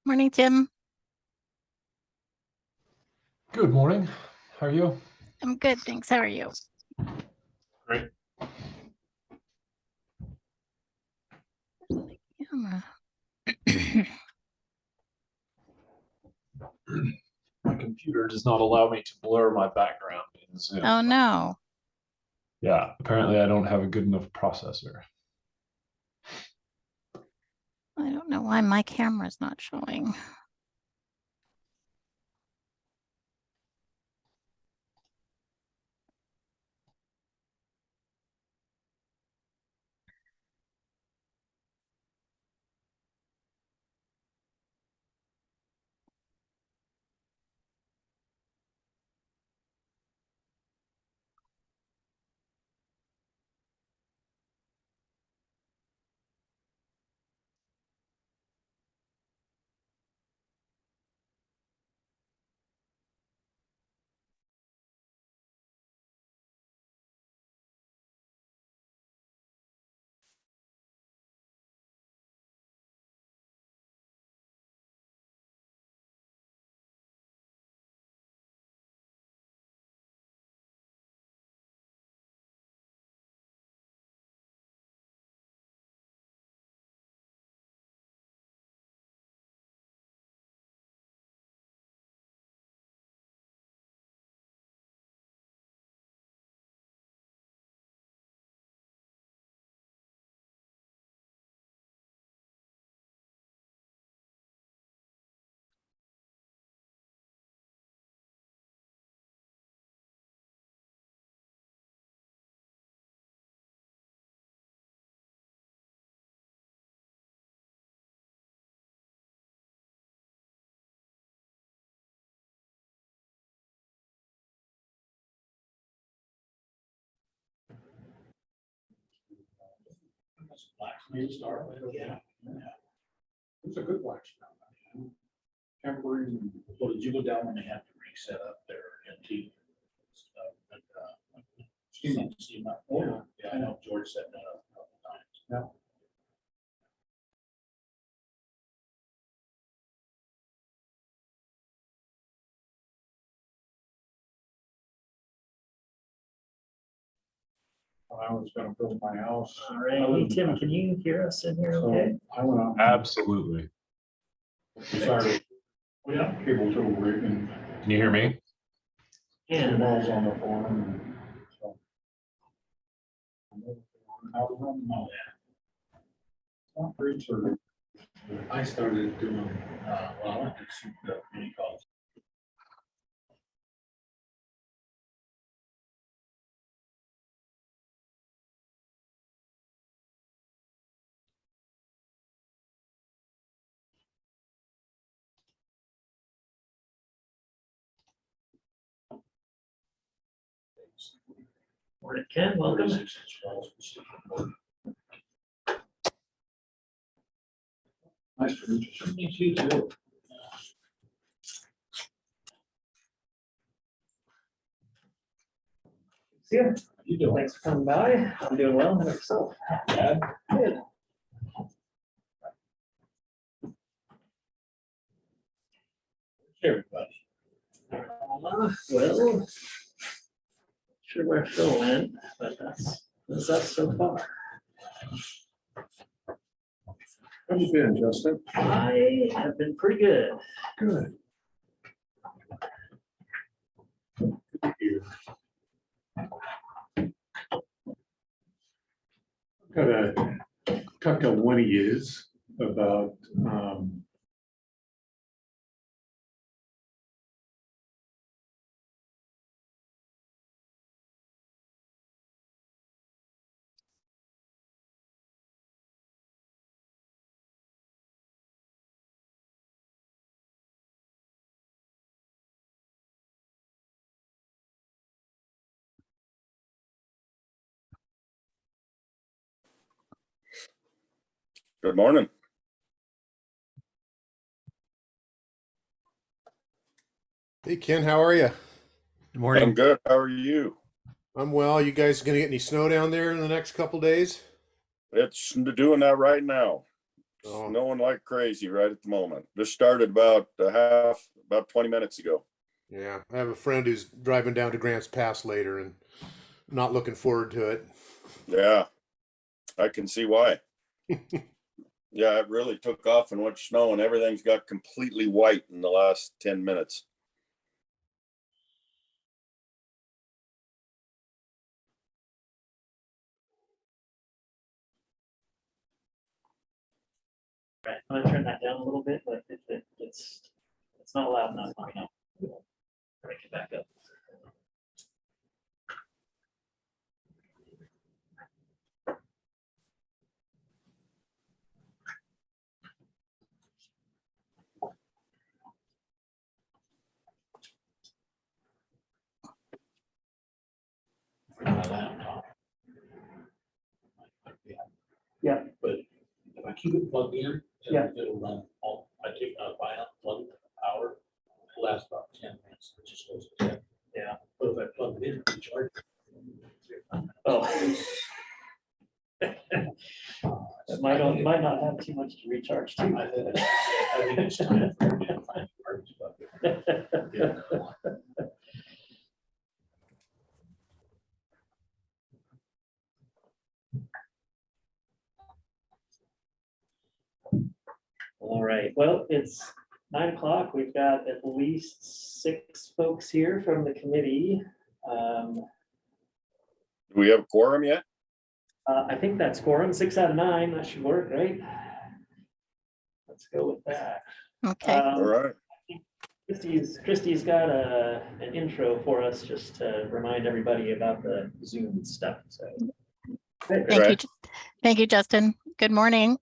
Morning, Tim. Good morning. How are you? I'm good, thanks. How are you? Great. Camera. My computer does not allow me to blur my background in Zoom. Oh no. Yeah, apparently I don't have a good enough processor. I don't know why my camera's not showing. Yeah. It's a good wax now. Temporary. So did you go down when they have to reset up their NT stuff? Steam up. Oh, yeah, I know George said that a couple times. Yeah. I was gonna build my house. All right, hey Tim, can you hear us in here okay? I went out. Absolutely. Decided, well, yeah, cable tool rig and. Can you hear me? The And balls on the farm and so. How to run all that. Not very certain. I started doing, well, I went to the mini college. morning, Ken, welcome. Nice to meet you. Meet you too. See you. You doing? Thanks for coming by. I'm doing well. How about yourself? Dad? Good. Everybody. Well, sure where Phil went, but that's us so far. How you been, Justin? I have been pretty good. Good. Got a talk to one he is about Good morning. Hey Ken, how are you? Good morning. I'm good. How are you? I'm well. You guys gonna get any snow down there in the next couple days? It's doing that right now. Oh, snowing like crazy right at the moment. Just started about 20 minutes ago. yeah. I have a friend who's driving down to Grants Pass later and not looking forward to it. Yeah, I can see why. Yeah, it really took off and went snow and everything's got completely white in the last 10 minutes. Right, I'm gonna turn that down a little bit, but it's not loud enough. I know. Break it back up. Yeah. But if I keep it plugged in, Yeah. it'll run all, I take it out, I unplug the power, it'll last about 10 minutes, it just goes to 10. Yeah. But if I plug it in, recharge. Oh. It might not have too much to recharge too. I think it's time for me to find parts, but yeah. All right, well, it's 9 o'clock. We've got at least 6 folks here from the committee. Do we have a quorum yet? I think that's quorum, 6 out of 9. That should work, right? Let's go with that. Okay. All right. Christie's got an intro for us just to remind everybody about the Zoom stuff. So, Thank Okay. you. Thank you, Justin. Good morning.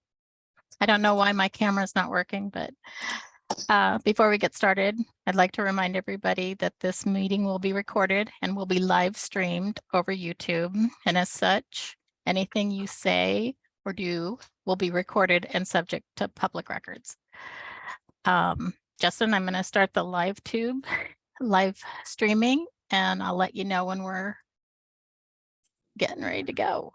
I don't know why my camera's not working, but before we get started, I'd like to remind everybody that this meeting will be recorded and will be live streamed over YouTube. And as such, anything you say or do will be recorded and subject to public records. Justin, I'm going to start the live streaming, and I'll let you know when we're getting ready to go.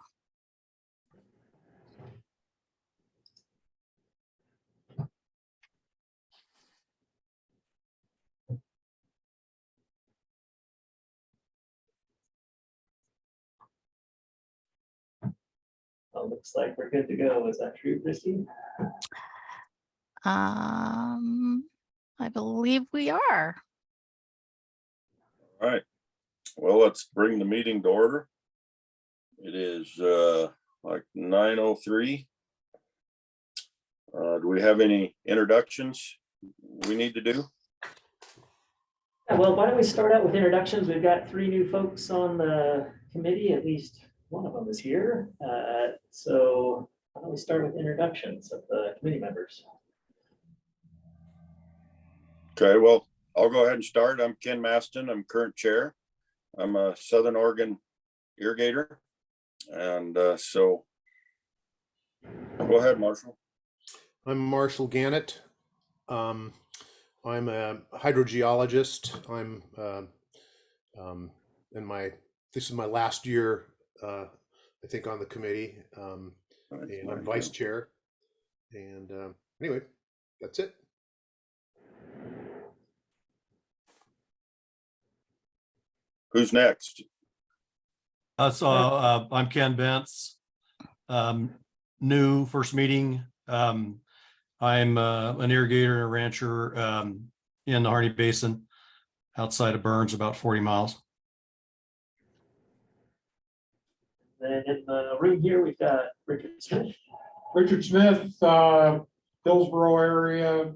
well, looks like we're good to go. Is that true, Christie? I believe we are. All right. Well, let's bring the meeting to order. It is like 9:03. Do we have any introductions we need to do? Yeah, well, why don't we start out with introductions? We've got 3 new folks on the committee, at least one of them is here. So why don't we start with introductions of the committee members? Okay, well, I'll go ahead and start. I'm Ken Maston. I'm current chair. I'm a Southern Oregon irrigator. And so go ahead, Marshall. I'm Marshall Gannett. I'm a hydrogeologist. This is my last year, I think, on the committee, and I'm vice chair. And anyway, that's it. Who's next? I'm Ken Bentz. New first meeting. I'm an irrigator and a rancher in the Harney Basin outside of Burns, about 40 miles. Then in the room here, we've got Richard Smith. Richard Smith, Hillsborough area,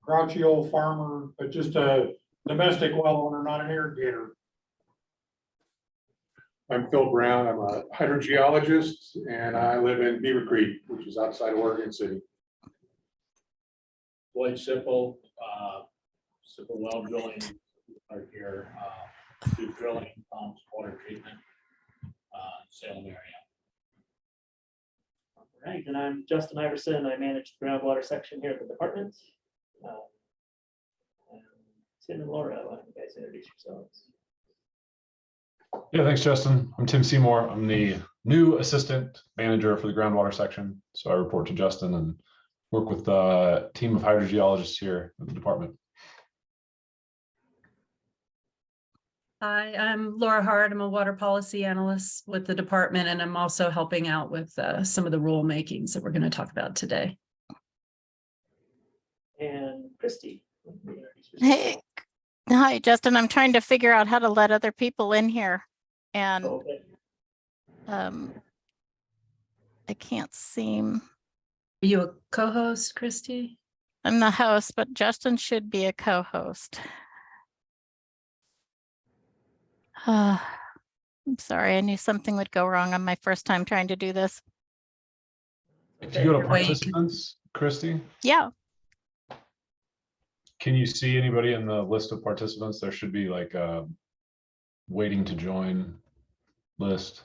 grouchy old farmer, but just a domestic well owner, not an irrigator. I'm Phil Brown. I'm a hydrogeologist and I live in Beaver Creek, which is outside of Oregon City. Lloyd Sipple, Sipple well drilling right here, do drilling, pumps, water treatment, Salem area. All right, and I'm Justin Iverson. I manage the groundwater section here at the department. And Tim and Laura, why don't you guys introduce yourselves? Yeah, thanks, Justin. I'm Tim Seymour. I'm the new assistant manager for the groundwater section. So I report to Justin and work with a team of hydrogeologists here at the department. Hi, I'm Laura Hart. I'm a water policy analyst with the department, and I'm also helping out with some of the rule makings that we're going to talk about today. And Christy. Hey, hi, Justin. I'm trying to figure out how to let other people in here. And Okay. I can't seem. Are you a co-host, Christy? I'm the host, but Justin should be a co-host. I'm sorry, I knew something would go wrong on my first time trying to do this. If you go to Wait. participants, Christy, Yeah, can you see anybody in the list of participants? There should be like a waiting to join list.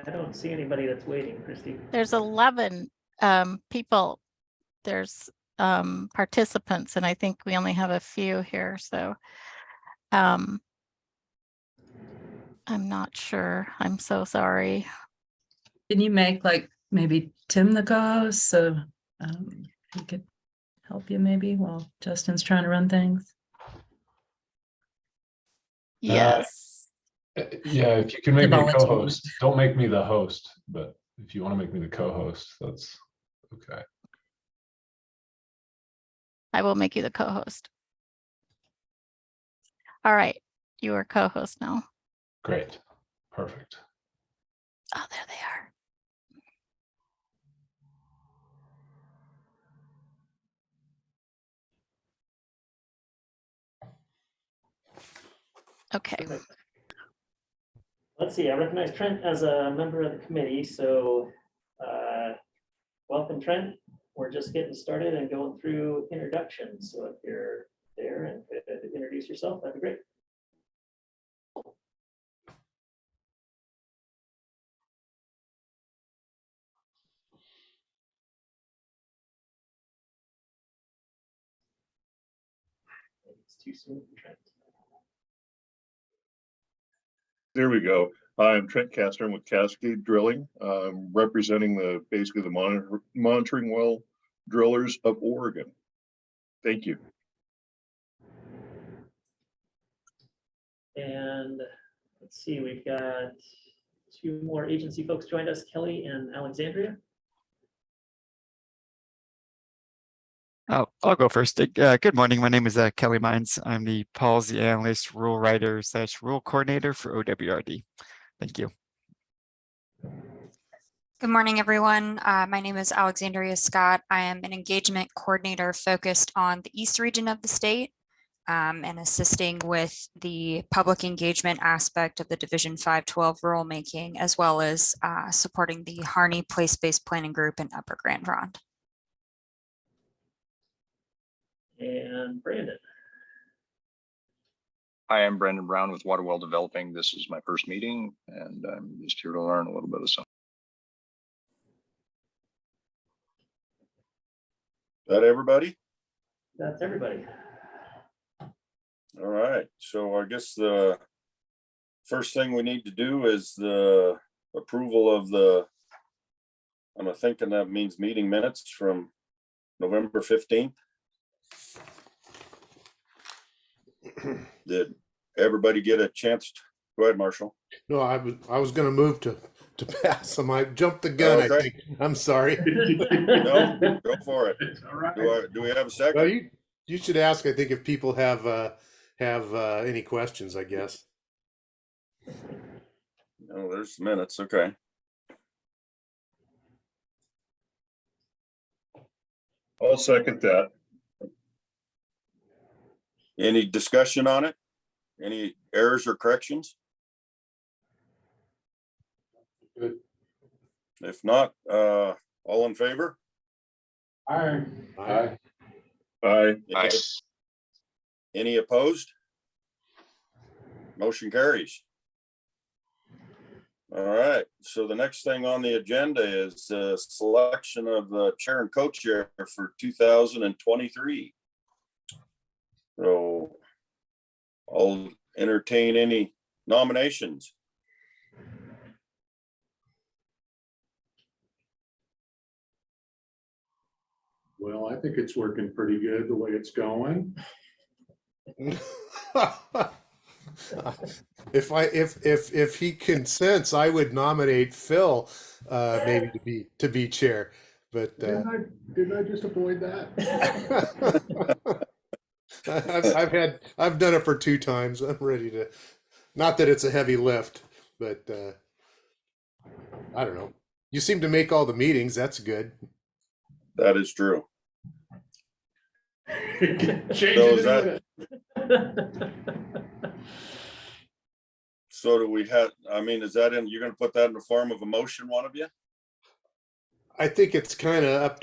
I don't see anybody that's waiting, Christy. there's 11 people. There's participants, and I think we only have a few here, so I'm not sure. I'm so sorry. Can you make like maybe Tim the co-host so he could help you maybe while Justin's trying to run things? Yes. Yeah, if you can make me a Volunteer. co-host, don't make me the host, but if you want to make me the co-host, that's okay. I will make you the co-host. All right, you are co-host now. Great, perfect. Oh, there they are. Okay. Let's see, I recognize Trent as a member of the committee, so welcome, Trent. We're just getting started and going through introductions. So if you're there and could introduce yourself, that'd be great. It's too soon for Trent. There we go. Hi, I'm Trent Castner with Cascade Drilling, representing basically the monitoring well drillers of Oregon. Thank you. And let's see, we've got two more agency folks joined us, Kelly and Alexandria. Oh, I'll go first. Good morning. My name is Kelly Mines. I'm the policy analyst, rule writer / rule coordinator for OWRD. Thank you. Good morning, everyone. My name is Alexandria Scott. I am an engagement coordinator focused on the East region of the state and assisting with the public engagement aspect of the Division 512 rulemaking, as well as supporting the Harney Place-Based Planning Group in Upper Grand Ronde. And Brandon. Hi, I'm Brandon Brown with Waterwell Developing. This is my first meeting, and I'm just here to learn a little bit of something. That everybody? That's everybody. All right, so I guess the first thing we need to do is the approval of I'm thinking that means meeting minutes from November 15th. Did everybody get a chance? Go ahead, Marshall. No, I was going to move to pass them. I jumped the gun. Okay. I think. I'm sorry. No, go for it. All right. Do we have a second? Well, you should ask. I think if people have any questions, I guess. No, there's minutes. Okay. I'll second that. Any discussion on it? Any errors or corrections? Good. If not, all in favor? Aye. Aye. Aye. Any opposed? Motion carries. All right, so the next thing on the agenda is selection of the chair and co-chair for 2023. So I'll entertain any nominations. Well, I think it's working pretty good the way it's going. If he consents, I would nominate Phil maybe to be chair. But Didn't I just avoid that? I've done it for 2 times. I'm ready to. Not that it's a heavy lift, but I don't know. You seem to make all the meetings. That's good. That is true. Change So it is in a that- minute. So do we have, I mean, is that in, you're gonna put that in the form of a motion, one of you? I think it's kind of up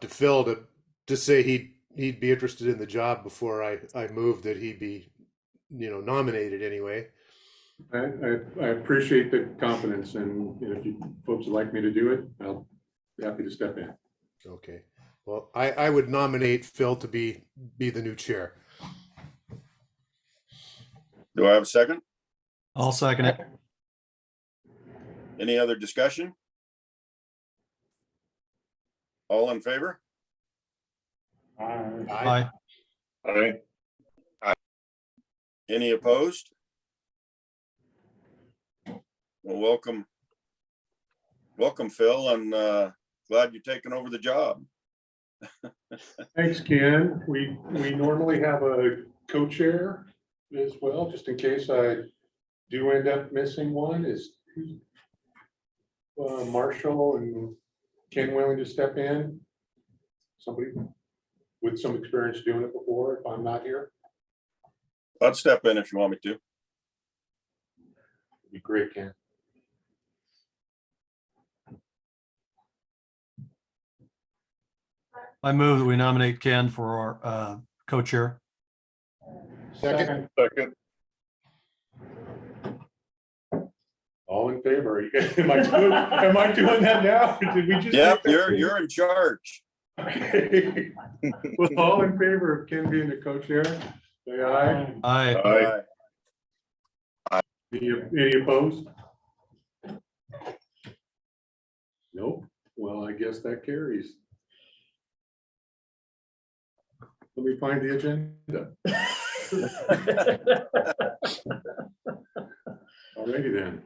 to Phil to say he'd be interested in the job before I move that he be, nominated anyway. I appreciate the confidence, and if you folks would like me to do it, I'll be happy to step in. Okay. Well, I would nominate Phil to be the new chair. Do I have a second? I'll second it. Any other discussion? All in favor? Aye. Aye. Any opposed? Well, welcome, Phil, and glad you're taking over the job. Thanks, Ken. We normally have a co-chair as well, just in case I do end up missing one. Is Marshall and Ken willing to step in? Somebody with some experience doing it before, if I'm not here? I'd step in if you want me to. It'd be great, Ken. I move that we nominate Ken for our co-chair. Second. Second. All in favor? Am I doing that now? Did we just? Yep, you're in charge. Okay. Well, all in favor of Ken being the co-chair, say aye. Aye. Aye. Any opposed? Nope. Well, I guess that carries. Let me find the agenda. Alrighty then.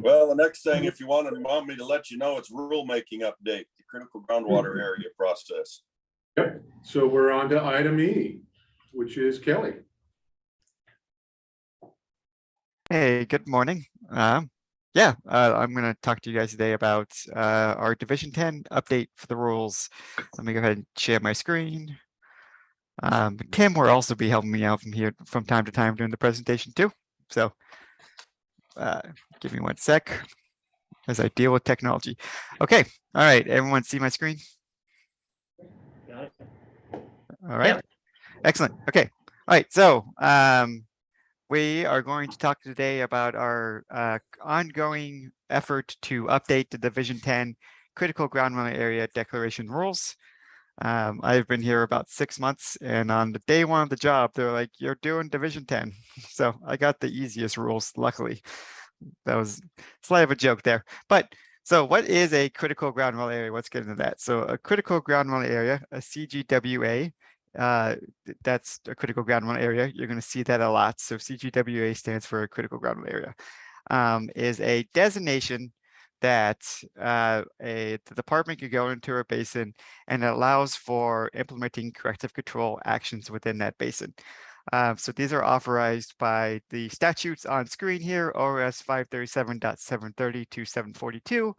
Well, the next thing, if you want me to let you know, it's rulemaking update, the critical groundwater area process. Yep, so we're on to item E, which is Kelly. Hey, good morning. I'm going to talk to you guys today about our Division 10 update for the rules. Let me go ahead and share my screen. Kim will also be helping me out from time to time during the presentation too. So give me 1 sec as I deal with technology. Okay, all right, everyone see my screen? Got it. All right, Yep. Excellent. Okay, all right, so we are going to talk today about our ongoing effort to update the Division 10 critical groundwater area declaration rules. I've been here about 6 months, and on the day 1 of the job, they're like, "You're doing Division 10." So I got the easiest rules, luckily. That was slight of a joke there. But so what is a critical groundwater area? Let's get into that. So a critical groundwater area, a CGWA, that's a critical groundwater area. You're going to see that a lot. So CGWA stands for critical groundwater area, is a designation that the department could go into a basin, and it allows for implementing corrective control actions within that basin. So these are authorized by the statutes on screen here, ORS 537.730 to 742.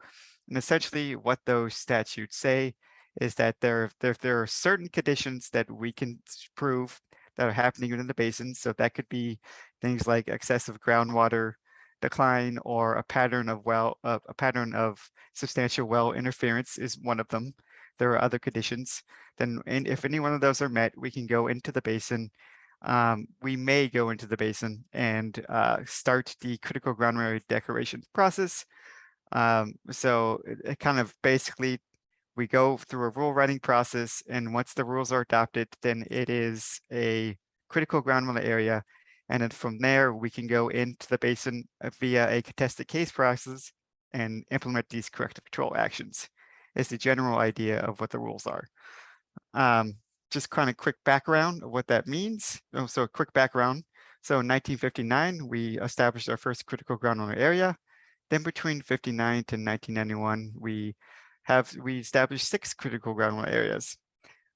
And essentially what those statutes say is that there are certain conditions that we can prove that are happening within the basin. So that could be things like excessive groundwater decline, or a pattern of substantial well interference is one of them. There are other conditions. And if any one of those are met, we can go into the basin. We may go into the basin and start the critical groundwater area declaration process. So it kind of basically, we go through a rule writing process, and once the rules are adopted, then it is a critical groundwater area. And then from there, we can go into the basin via a contested case process and implement these corrective control actions. is the general idea of what the rules are. Just kind of quick background of what that means. Oh, so a quick background. So in 1959, we established our first critical groundwater area. Then between 59 to 1991, we established 6 critical groundwater areas.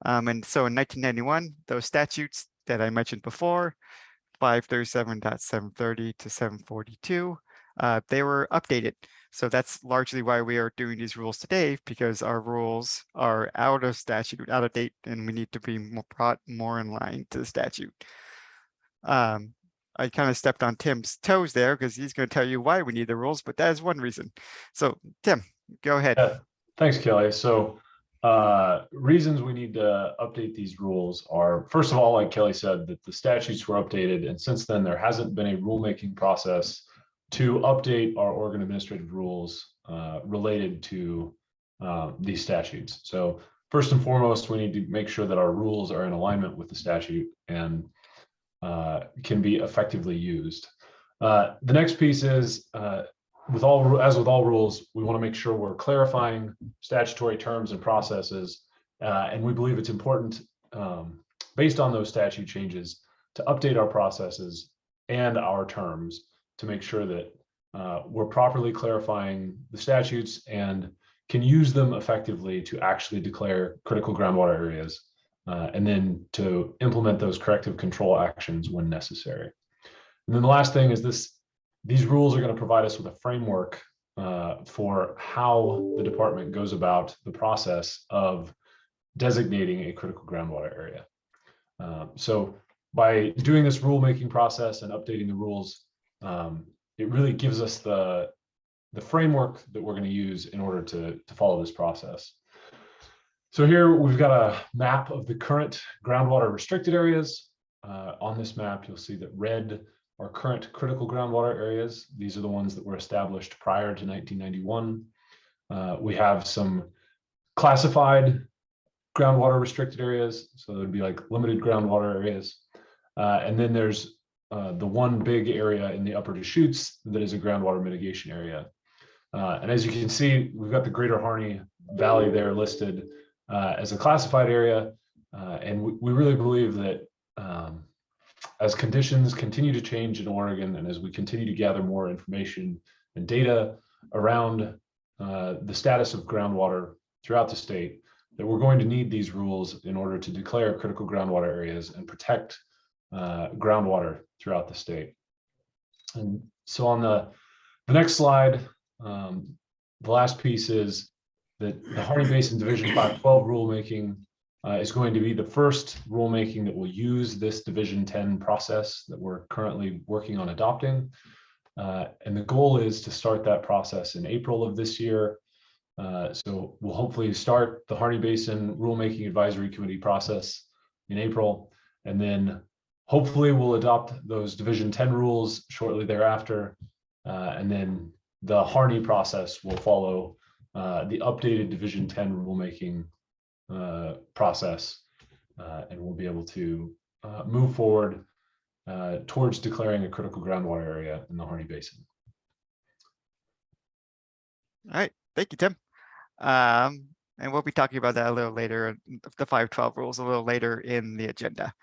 And so in 1991, those statutes that I mentioned before, 537.730 to 742, they were updated. So that's largely why we are doing these rules today, because our rules are out of statute, out of date, and we need to be brought more in line to the statute. I kind of stepped on Tim's toes there because he's going to tell you why we need the rules, but that is one reason. So Tim, go ahead. Yeah, thanks, Kelly. So reasons we need to update these rules are, first of all, like Kelly said, that the statutes were updated, and since then there hasn't been a rulemaking process to update our Oregon administrative rules related to these statutes. So first and foremost, we need to make sure that our rules are in alignment with the statute and can be effectively used. The next piece is, as with all rules, we want to make sure we're clarifying statutory terms and processes, and we believe it's important, based on those statute changes, to update our processes and our terms to make sure that we're properly clarifying the statutes and can use them effectively to actually declare critical groundwater areas, and then to implement those corrective control actions when necessary. And then the last thing is these rules are going to provide us with a framework for how the department goes about the process of designating a critical groundwater area. So by doing this rulemaking process and updating the rules, it really gives us the framework that we're going to use in order to follow this process. So here we've got a map of the current groundwater restricted areas. On this map, you'll see that red are current critical groundwater areas. These are the ones that were established prior to 1991. We have some classified groundwater restricted areas. So there'd be like limited groundwater areas. And then there's the one big area in the upper Deschutes that is a groundwater mitigation area. And as you can see, we've got the Greater Harney Valley there listed as a classified area. And we really believe that as conditions continue to change in Oregon, and as we continue to gather more information and data around the status of groundwater throughout the state, that we're going to need these rules in order to declare critical groundwater areas and protect groundwater throughout the state. And so on the next slide, the last piece is that the Harney Basin Division 512 rulemaking is going to be the first rulemaking that will use this Division 10 process that we're currently working on adopting. And the goal is to start that process in April of this year. So we'll hopefully start the Harney Basin Rulemaking Advisory Committee process in April, and then hopefully we'll adopt those Division 10 rules shortly thereafter. And then the Harney process will follow the updated Division 10 rulemaking process, and we'll be able to move forward towards declaring a critical groundwater area in the Harney Basin. All right, thank you, Tim. And we'll be talking about that a little later, the 512 rules a little later in the agenda.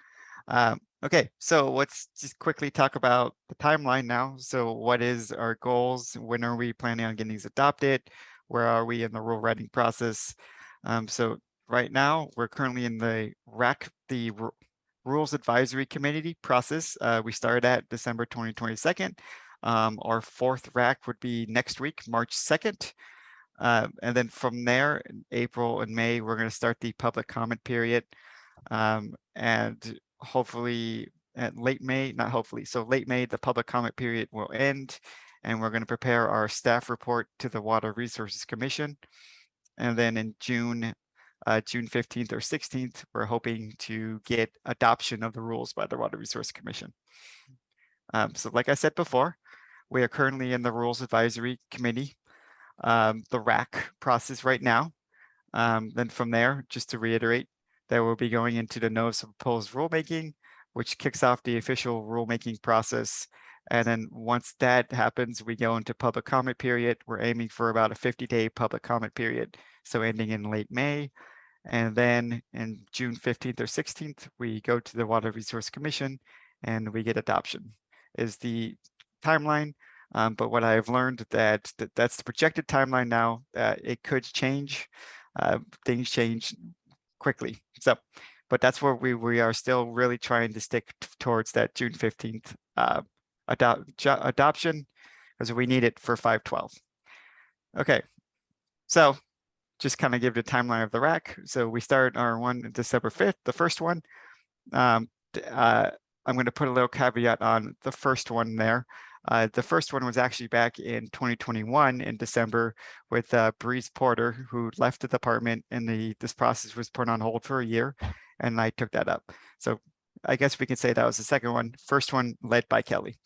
Okay, so let's just quickly talk about the timeline now. So what is our goals? When are we planning on getting these adopted? Where are we in the rule writing process? So right now, we're currently in the RAC, the Rules Advisory Committee process. We started at December 2022. Our fourth RAC would be next week, March 2nd. And then from there, in April and May, we're going to start the public comment period. And hopefully at late May, not hopefully, so late May, the public comment period will end, and we're going to prepare our staff report to the Water Resources Commission. And then in June 15th or 16th, we're hoping to get adoption of the rules by the Water Resource Commission. So like I said before, we are currently in the Rules Advisory Committee, the RAC process right now. Then from there, just to reiterate, that we'll be going into the notice of proposed rulemaking, which kicks off the official rulemaking process And then once that happens, we go into public comment period. We're aiming for about a 50-day public comment period, so ending in late May. And then in June 15th or 16th, we go to the Water Resource Commission and we get adoption is the timeline. But what I've learned that's the projected timeline now. It could change. Things change quickly. So, but that's where we are still really trying to stick towards that June 15th adoption, because we need it for 5/12. Okay, so just kind of give the timeline of the RAC. So we start our one December 5th, the first one. I'm going to put a little caveat on the first one there. The first one was actually back in 2021 in December with Breeze Porter, who left the department, and this process was put on hold for a year, and I took that up. So I guess we can say that was the second one. First one led by Kelly.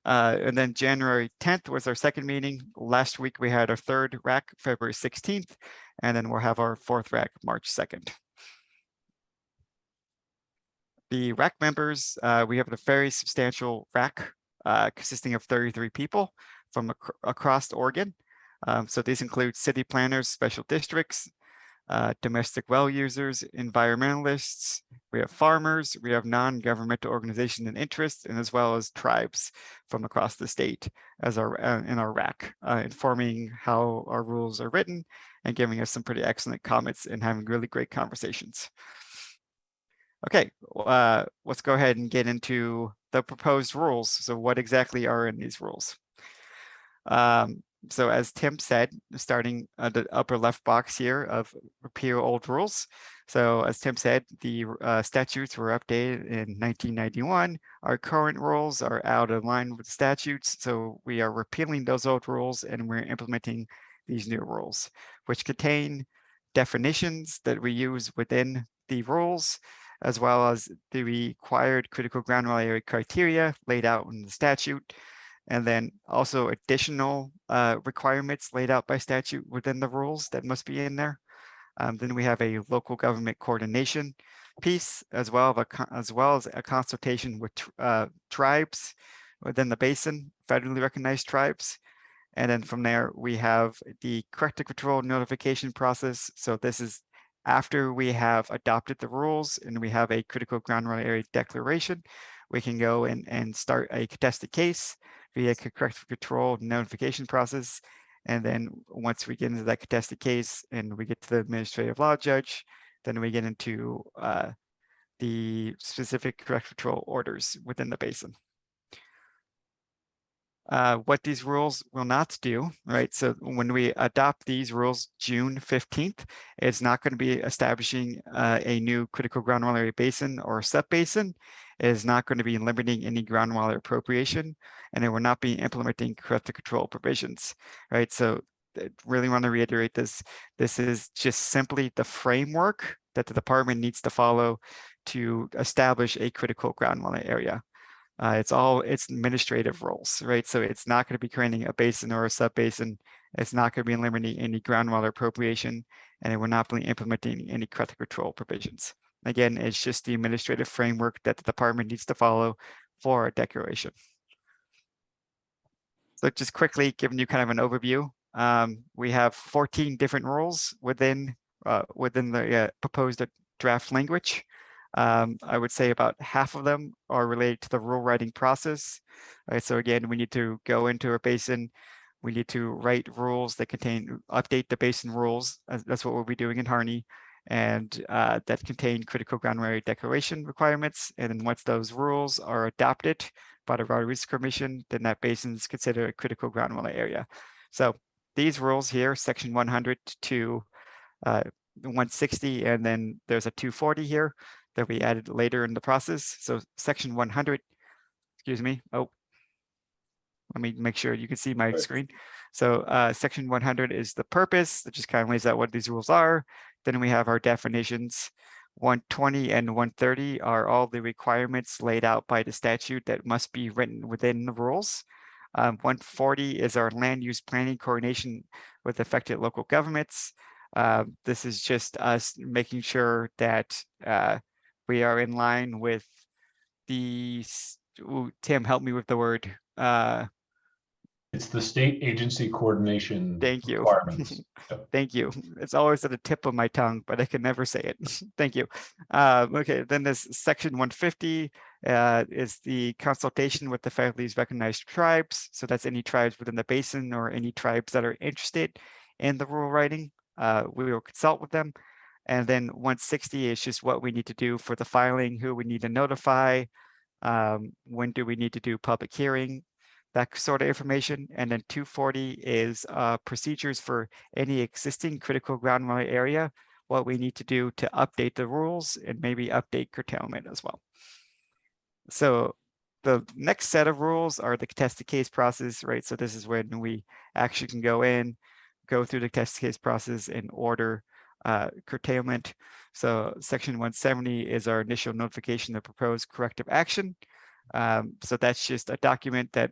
And then January 10th was our second meeting. Last week we had our third RAC, February 16th, and then we'll have our fourth RAC, March 2nd. The RAC members, we have a very substantial RAC consisting of 33 people from across Oregon. So these include city planners, special districts, domestic well users, environmentalists, we have farmers, we have non-governmental organizations and interests, and as well as tribes from across the state as our in our RAC, informing how our rules are written and giving us some pretty excellent comments and having really great conversations. Okay, let's go ahead and get into the proposed rules. So what exactly are in these rules? So as Tim said, starting at the upper left box here of repeal old rules. So as Tim said, the statutes were updated in 1991. Our current rules are out of line with the statutes. So we are repealing those old rules and we're implementing these new rules, which contain definitions that we use within the rules, as well as the required critical groundwater area criteria laid out in the statute. And then also additional requirements laid out by statute within the rules that must be in there. Then we have a local government coordination piece, as well as a consultation with tribes within the basin, federally recognized tribes. And then from there, we have the corrective control notification process. So this is after we have adopted the rules and we have a critical groundwater area declaration, we can go and start a contested case via corrective control notification process. And then once we get into that contested case and we get to the administrative law judge, then we get into the specific corrective control orders within the basin. What these rules will not do, right? So when we adopt these rules June 15th, it's not going to be establishing a new critical groundwater area basin or sub-basin. It is not going to be limiting any groundwater appropriation, and it will not be implementing corrective control provisions, right? So I really want to reiterate this. This is just simply the framework that the department needs to follow to establish a critical groundwater area. It's administrative rules, right? So it's not going to be creating a basin or a sub-basin. It's not going to be limiting any groundwater appropriation, and it will not be implementing any corrective control provisions. Again, it's just the administrative framework that the department needs to follow for a declaration. So just quickly giving you kind of an overview. We have 14 different rules within the proposed draft language. I would say about half of them are related to the rule writing process. Right, so again, we need to go into a basin. We need to write rules that update the basin rules. That's what we'll be doing in Harney, and that contain critical groundwater area declaration requirements. And then once those rules are adopted by the Water Resource Commission, then that basin is considered a critical groundwater area. So these rules here, section 100 to 160, and then there's a 240 here that we added later in the process. So section 100, excuse me. Oh, let me make sure you can see my screen. So section 100 is the purpose. That just kind of lays out what these rules are. Then we have our definitions. 120 and 130 are all the requirements laid out by the statute that must be written within the rules. 140 is our land use planning coordination with affected local governments. This is just us making sure that we are in line with the ooh, Tim, help me with the word. It's the state agency coordination Thank you. requirements. Yep. Thank you. It's always at the tip of my tongue, but I can never say it. Thank you. Okay, then this section 150 is the consultation with the federally recognized tribes. So that's any tribes within the basin or any tribes that are interested in the rural writing. We will consult with them. And then 160 is just what we need to do for the filing, who we need to notify, when do we need to do public hearing, that sort of information. And then 240 is procedures for any existing critical groundwater area, what we need to do to update the rules and maybe update curtailment as well. So the next set of rules are the contested case process, right? So this is when we actually can go in, go through the contested case process and order curtailment. So section 170 is our initial notification of proposed corrective action. So that's just a document that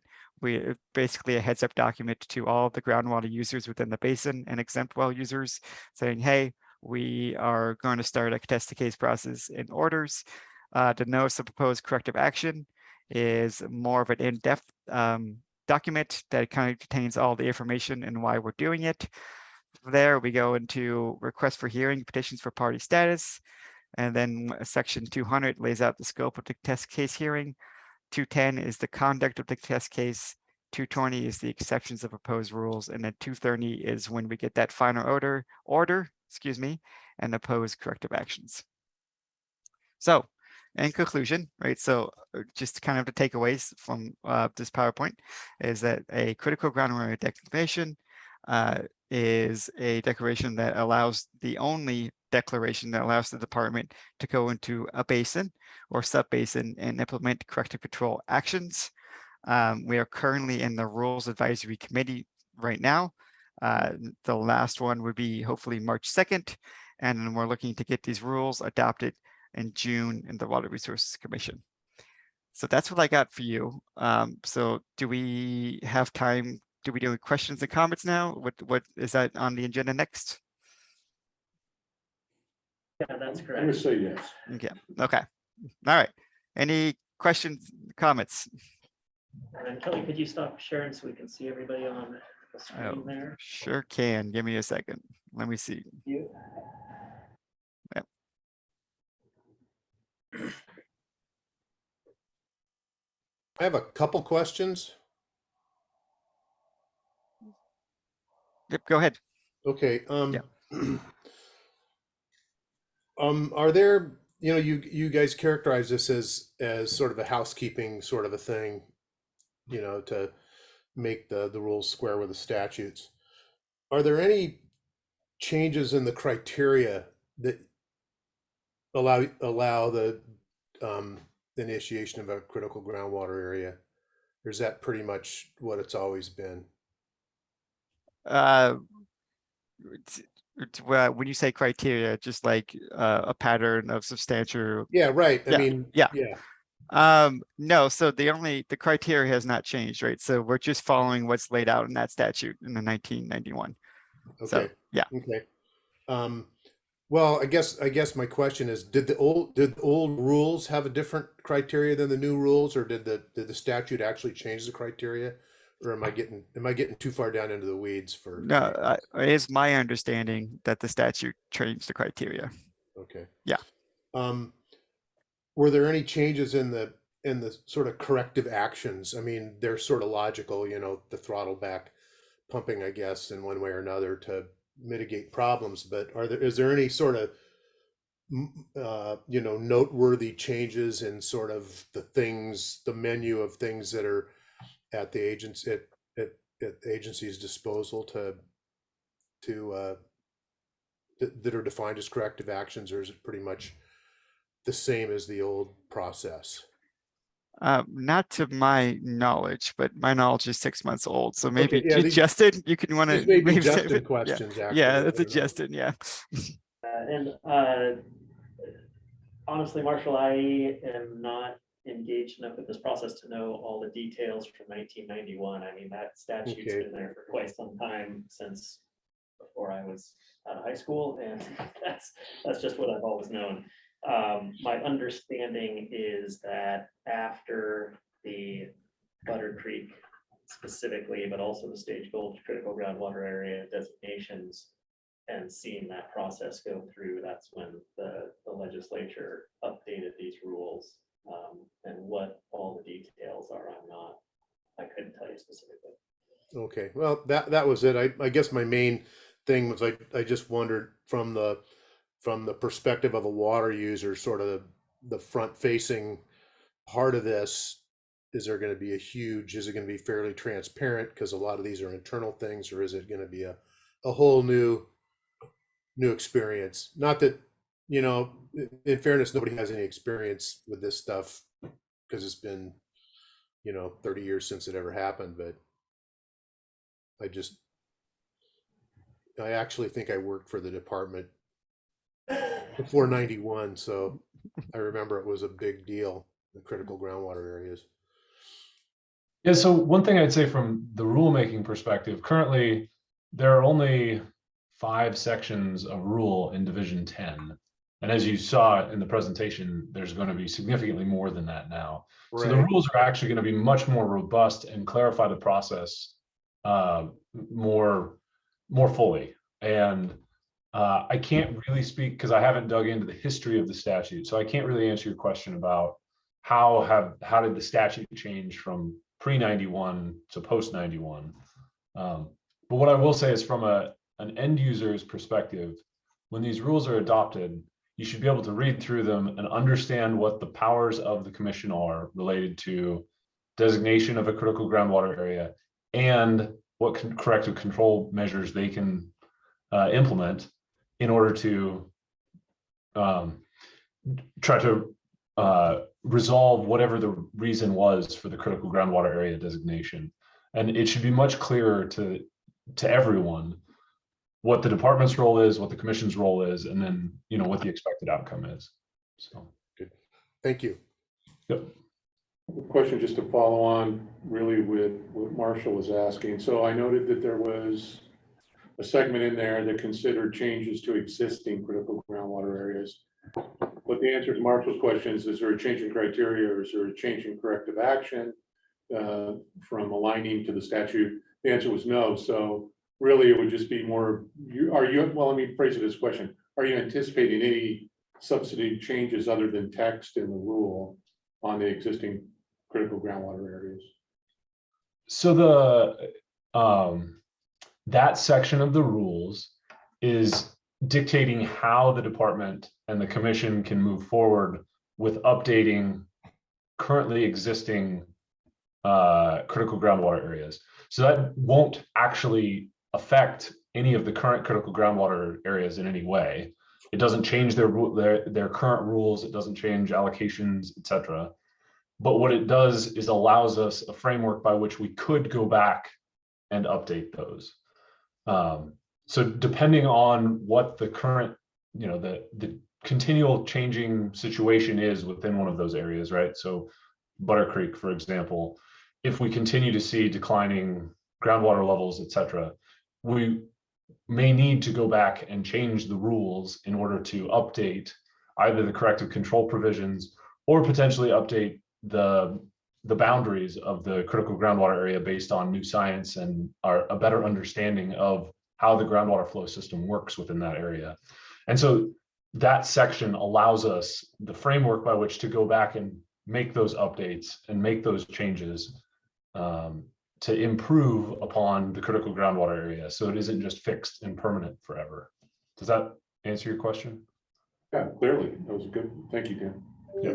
basically a heads up document to all the groundwater users within the basin and exempt well users saying, hey, we are going to start a contested case process in orders. The notice of proposed corrective action is more of an in-depth document that kind of contains all the information and why we're doing it. There we go into request for hearing, petitions for party status, and then section 200 lays out the scope of the test case hearing. 210 is the conduct of the test case. 220 is the exceptions of proposed rules, and then 230 is when we get that final order, excuse me, and opposed corrective actions. So, in conclusion, right, so just kind of the takeaways from this PowerPoint is that a critical groundwater declaration is a declaration that allows the only declaration that allows the department to go into a basin or sub-basin and implement corrective control actions. We are currently in the Rules Advisory Committee right now. The last one would be hopefully March 2nd, and then we're looking to get these rules adopted in June in the Water Resources Commission. So that's what I got for you. So do we have time? Do we do questions and comments now? What is that on the agenda next? Yeah, that's I'm correct. gonna say yes. Okay. Okay. All right. Any questions, comments? And Kelly, could you stop sharing so we can see everybody on the screen Oh, there? sure can. Give me a second. Let me see. You. Yep. I have a couple questions. Yep. Go ahead. Okay. Yeah. Are there, you guys characterize this as sort of a housekeeping sort of a thing, to make the rules square with the statutes. Are there any changes in the criteria that allow the initiation of a critical groundwater area? Or is that pretty much what it's always been? When you say criteria, just like a pattern of substantial. Yeah, right. I Yeah, mean, yeah. yeah. No, so the criteria has not changed, right? So we're just following what's laid out in that statute in the 1991. Okay. So, yeah. Okay. Well, I guess my question is, did the old rules have a different criteria than the new rules, or did the statute actually change the criteria? Or am I getting too far down into the weeds for? No, it is my understanding that the statute changed the criteria. Okay. Yeah. Were there any changes in the sort of corrective actions? I mean, they're sort of logical, the throttle back pumping, I guess, in one way or another to mitigate problems. But is there any sort of noteworthy changes in sort of the menu of things that are at the agency's disposal that are defined as corrective actions, or is it pretty much the same as the old process? Not to my knowledge, but my knowledge is 6 months old. So maybe Okay, yeah, Justin, you can want to maybe Justin questions. Yeah, Actually, yeah, that's a Justin. Yeah. Honestly, Marshall, I am not engaged enough with this process to know all the details from 1991. I mean, that statute's Okay. been there for quite some time, since before I was out of high school, and that's just what I've always known. My understanding is that after the Butter Creek specifically, but also the Stage Gulch critical groundwater area designations and seeing that process go through, that's when the legislature updated these rules. And what all the details are, I couldn't tell you specifically. Okay, well, that was it. I guess my main thing was I just wondered from the perspective of a water user, sort of the front facing part of this, is there going to be is it going to be fairly transparent because a lot of these are internal things, or is it going to be a whole new experience? Not that, you know, in fairness, nobody has any experience with this stuff because it's been, 30 years since it ever happened, but I actually think I worked for the department before 91, so I remember it was a big deal, the critical groundwater areas. Yeah, so one thing I'd say from the rulemaking perspective, currently there are only 5 sections of rule in Division 10. And as you saw in the presentation, there's going to be significantly more than that now. Right. So the rules are actually going to be much more robust and clarify the process more fully. And I can't really speak because I haven't dug into the history of the statute. So I can't really answer your question about how did the statute change from pre-91 to post-91. But what I will say is from an end user's perspective, when these rules are adopted, you should be able to read through them and understand what the powers of the commission are related to designation of a critical groundwater area and what corrective control measures they can implement in order to try to resolve whatever the reason was for the critical groundwater area designation. And it should be much clearer to everyone what the department's role is, what the commission's role is, and then, what the expected outcome is. So good. Thank you. Yep. Question just to follow on really with what Marshall was asking. So I noted that there was a segment in there that considered changes to existing critical groundwater areas. But the answer to Marshall's question is there a change in criteria, or is there a change in corrective action from aligning to the statute? The answer was no. So really it would just be more, well, let me phrase it as a question. Are you anticipating any substantive changes other than text in the rule on the existing critical groundwater areas? So that section of the rules is dictating how the department and the commission can move forward with updating currently existing critical groundwater areas. So that won't actually affect any of the current critical groundwater areas in any way. It doesn't change their current rules. It doesn't change allocations, etc. But what it does is allows us a framework by which we could go back and update those. So depending on what the current, the continual changing situation is within one of those areas, right? So Butter Creek, for example, if we continue to see declining groundwater levels, etc., we may need to go back and change the rules in order to update either the corrective control provisions or potentially update the boundaries of the critical groundwater area based on new science and a better understanding of how the groundwater flow system works within that area. And so that section allows us the framework by which to go back and make those updates and make those changes to improve upon the critical groundwater area. So it isn't just fixed and permanent forever. Does that answer your question? Yeah, clearly. That was good. Thank you, Dan. Yeah.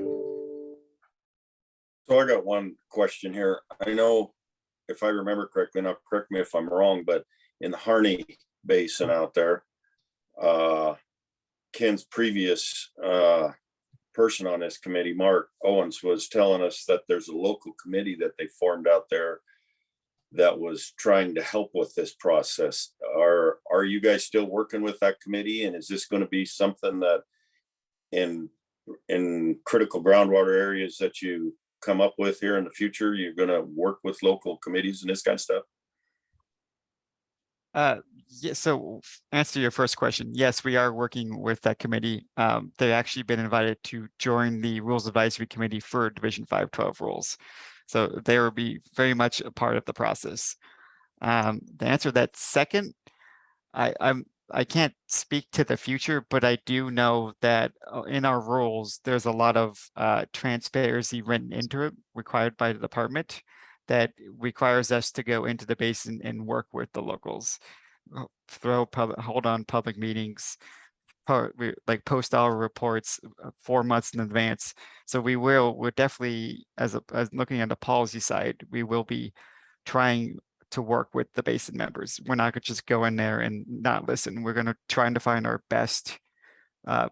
So I got one question here. I know, if I remember correctly, now correct me if I'm wrong, but in the Harney Basin out there, Ken's previous person on this committee, Mark Owens, was telling us that there's a local committee that they formed out there that was trying to help with this process. Are you guys still working with that committee? And is this going to be something that in critical groundwater areas that you come up with here in the future, you're going to work with local committees and this kind of stuff? Yeah, so answer your first question. Yes, we are working with that committee. They've actually been invited to join the Rules Advisory Committee for Division 512 rules. So they will be very much a part of the process. To answer that second, I can't speak to the future, but I do know that in our rules, there's a lot of transparency written into it required by the department that requires us to go into the basin and work with the locals, hold on public meetings, like post our reports 4 months in advance. So we're definitely, as looking at the policy side, we will be trying to work with the basin members. We're not gonna just go in there and not listen. We're gonna try to find our best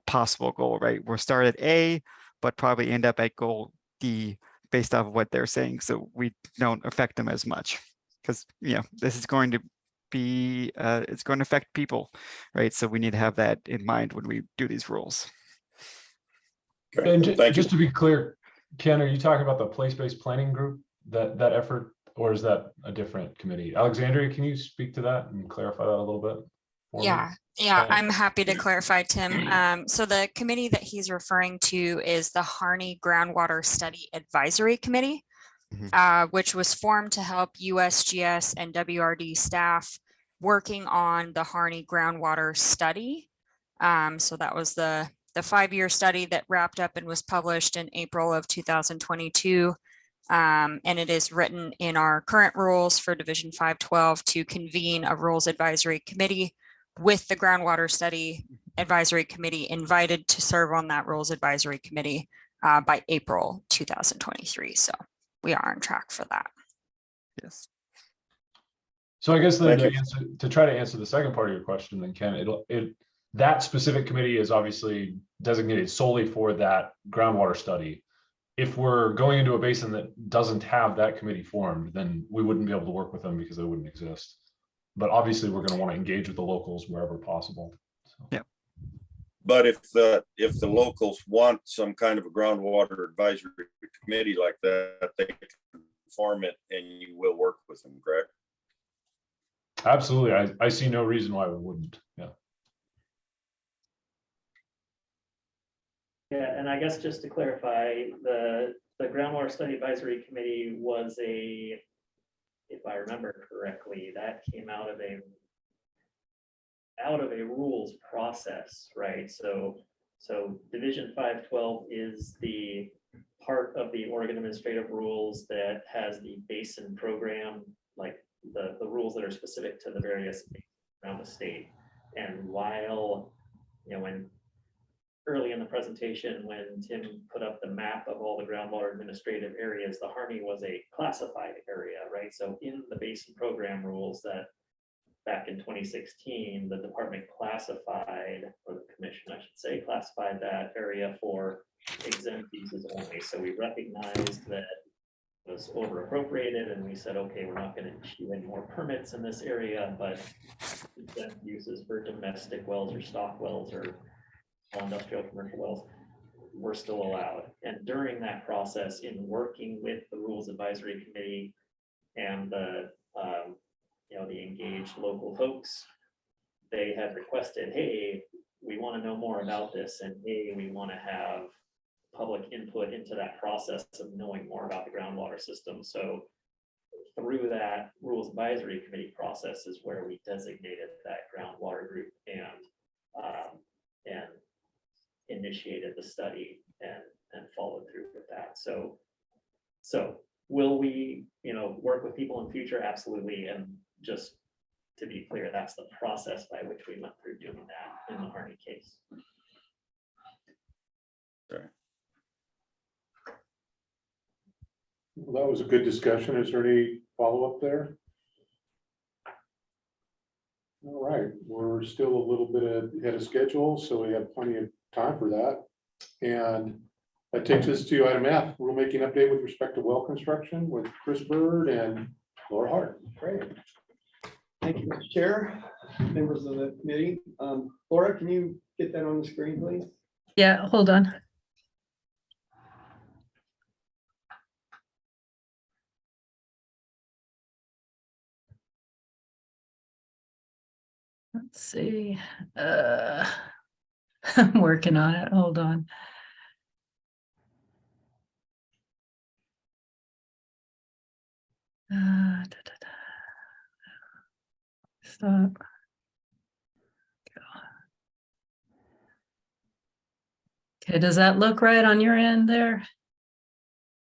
possible goal, right? We'll start at A, but probably end up at goal D based off of what they're saying. So we don't affect them as much, because this is going to be, it's going to affect people, right? So we need to have that in mind when we do these rules. Okay, And thank you. just to be clear, Ken, are you talking about the place-based planning group, that effort, or is that a different committee? Alexandria, can you speak to that and clarify that a little bit for me? Yeah, Thanks. I'm happy to clarify, Tim. So the committee that he's referring to is the Harney Groundwater Study Advisory Committee, which was formed to help USGS and WRD staff working on the Harney groundwater study. So that was the 5-year study that wrapped up and was published in April of 2022. And it is written in our current rules for Division 512 to convene a rules advisory committee, with the groundwater study advisory committee invited to serve on that rules advisory committee by April 2023. So we are on track for that. Yes. So I guess Thank the you. answer, to try to answer the second part of your question, then Ken, that specific committee is obviously designated solely for that groundwater study. If we're going into a basin that doesn't have that committee formed, then we wouldn't be able to work with them because they wouldn't exist. But obviously, we're going to want to engage with the locals wherever possible. So. Yeah. But if the locals want some kind of a groundwater advisory committee like that, they can form it and you will work with them, correct? Absolutely. I see no reason why we wouldn't. Yeah. Yeah, and I guess just to clarify, the groundwater study advisory committee was if I remember correctly, that came out of a rules process, right? So Division 512 is the part of the Oregon Administrative Rules that has the basin program, like the rules that are specific to the various around the state. And while, when early in the presentation, when Tim put up the map of all the groundwater administrative areas, the Harney was a classified area, right? So in the basin program rules that back in 2016, the department classified, or the commission, I should say, classified that area for exempt uses only. So we recognized that it was over appropriated, and we said, okay, we're not going to issue any more permits in this area, but exempt uses for domestic wells or stock wells or industrial commercial wells were still allowed. And during that process, in working with the Rules Advisory Committee and the engaged local folks, they had requested, hey, we want to know more about this, and hey, we want to have public input into that process of knowing more about the groundwater system. So through that Rules Advisory Committee process is where we designated that groundwater group and initiated the study and followed through with that. So will we, work with people in the future? Absolutely. And just to be clear, that's the process by which we went through doing that in the Harney case. Okay. Well, that was a good discussion. Is there any follow-up there? All right, we're still a little bit ahead of schedule, so we have plenty of time for that. And that takes us to item F, rulemaking update with respect to well construction with Chris Bird and Laura Hart. Great. Thank you, Mr. Chair, members of the committee. Laura, can you get that on the screen, please? Yeah, hold on. Let's see. I'm working on it. Hold on. Stop. Okay, does that look right on your end there?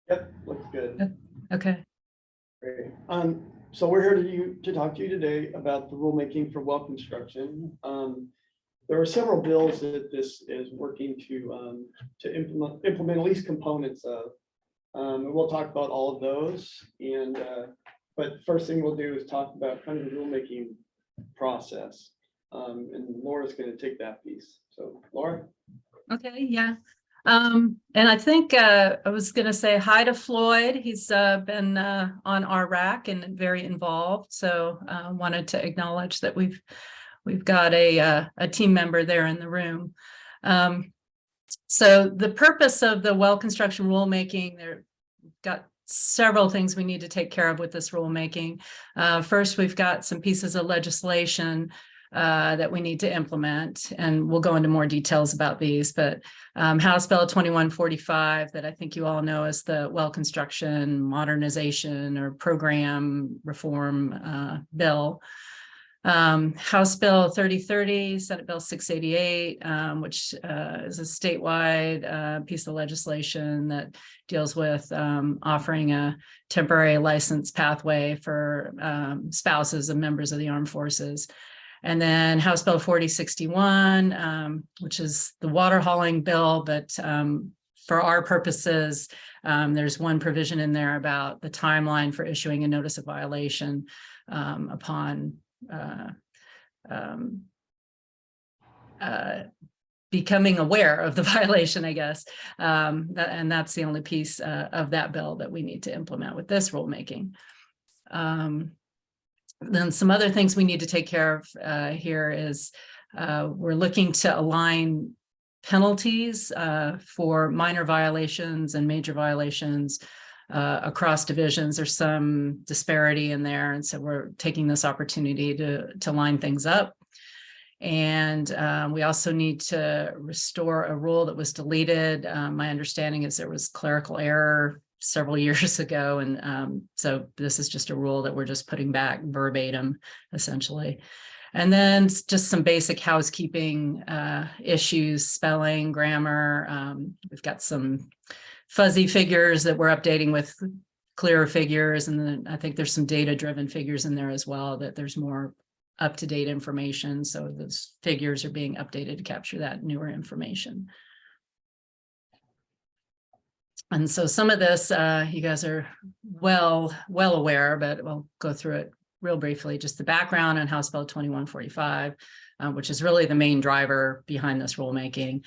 Yep, looks good. Okay. Great. So we're here to talk to you today about the rulemaking for well construction. There are several bills that this is working to implement at least components of. And we'll talk about all of those. And but first thing we'll do is talk about kind of the rulemaking process. And Laura's going to take that piece. So Laura. Okay, yeah. And I think I was going to say hi to Floyd. He's been on our RAC and very involved. So wanted to acknowledge that we've got a team member there in the room. So the purpose of the well construction rulemaking, there got several things we need to take care of with this rulemaking. First, we've got some pieces of legislation that we need to implement, and we'll go into more details about these, but House Bill 2145 that I think you all know as the well construction modernization or program reform bill. House Bill 3030, Senate Bill 688, which is a statewide piece of legislation that deals with offering a temporary license pathway for spouses of members of the armed forces. And then House Bill 4061, which is the water hauling bill, but for our purposes, there's one provision in there about the timeline for issuing a notice of violation upon becoming aware of the violation, I guess. And that's the only piece of that bill that we need to implement with this rulemaking. Then some other things we need to take care of here is we're looking to align penalties for minor violations and major violations across divisions. There's some disparity in there, and so we're taking this opportunity to line things up. And we also need to restore a rule that was deleted. My understanding is there was clerical error several years ago, and so this is just a rule that we're just putting back verbatim, essentially. And then just some basic housekeeping issues, spelling, grammar. We've got some fuzzy figures that we're updating with clearer figures, and then I think there's some data-driven figures in there as well, that there's more up-to-date information, so those figures are being updated to capture that newer information. And so some of this you guys are well aware, but we'll go through it real briefly. Just the background on House Bill 2145, which is really the main driver behind this rulemaking.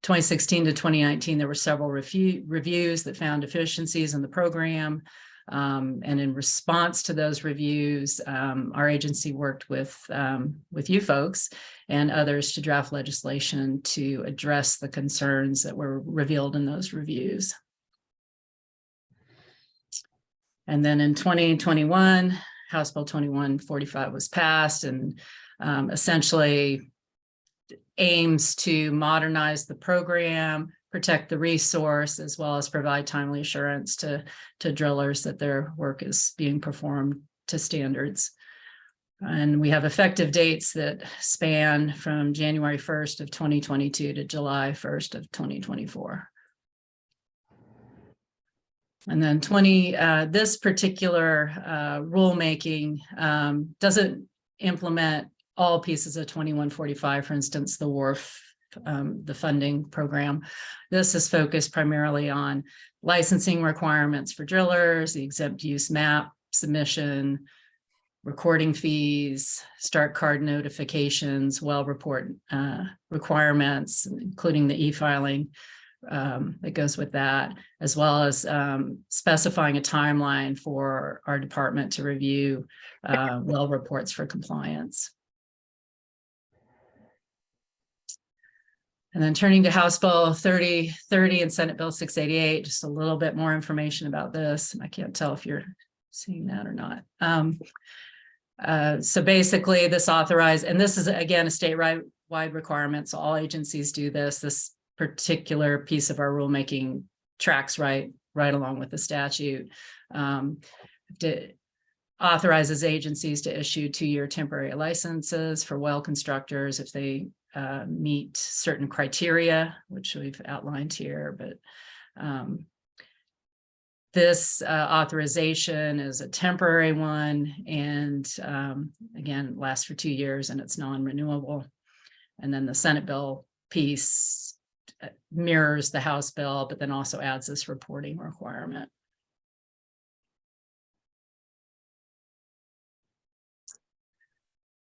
2016 to 2019, there were several reviews that found deficiencies in the program. And in response to those reviews, our agency worked with you folks and others to draft legislation to address the concerns that were revealed in those reviews. And then in 2021, House Bill 2145 was passed, and essentially aims to modernize the program, protect the resource, as well as provide timely assurance to drillers that their work is being performed to standards. And we have effective dates that span from January 1st of 2022 to July 1st of 2024. And then this particular rulemaking doesn't implement all pieces of 2145, for instance, the WRF, the funding program. This is focused primarily on licensing requirements for drillers, the exempt use map submission, recording fees, start card notifications, well report requirements, including the e-filing that goes with that, as well as specifying a timeline for our department to review well reports for compliance. And then turning to House Bill 3030 and Senate Bill 688, just a little bit more information about this. I can't tell if you're seeing that or not. So basically this authorized, and this is again a statewide requirement, so all agencies do this. This particular piece of our rulemaking tracks right right along with the statute. Authorizes agencies to issue 2-year temporary licenses for well constructors if they meet certain criteria, which we've outlined here. But this authorization is a temporary one, and again, lasts for 2 years, and it's non-renewable. And then the Senate bill piece mirrors the House bill, but then also adds this reporting requirement.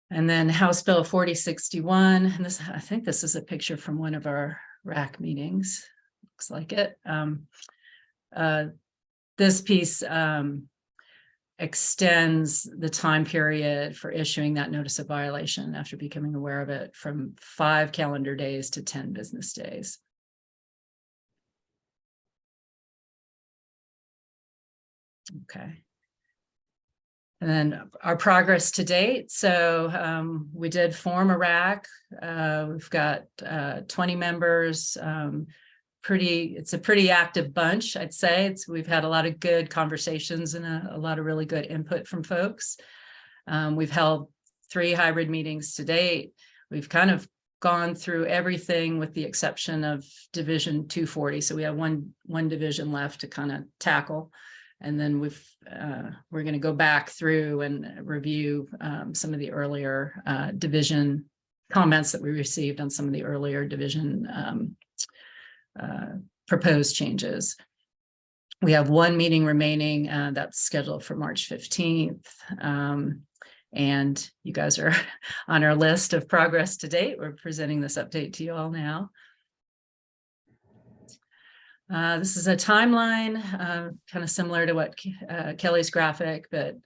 And then House Bill 4061, and this, I think this is a picture from one of our RAC meetings. Looks like it. This piece extends the time period for issuing that notice of violation after becoming aware of it from 5 calendar days to 10 business days. Okay. And then our progress to date. So we did form a RAC. We've got 20 members. It's a pretty active bunch, I'd say. We've had a lot of good conversations and a lot of really good input from folks. We've held 3 hybrid meetings to date. We've kind of gone through everything with the exception of Division 240. So we have one division left to kind of tackle. And then we're going to go back through and review some of the earlier division comments that we received on some of the earlier division proposed changes. We have 1 meeting remaining that's scheduled for March 15th. And you guys are on our list of progress to date. We're presenting this update to you all now. This is a timeline, kind of similar to what Kelly's graphic, but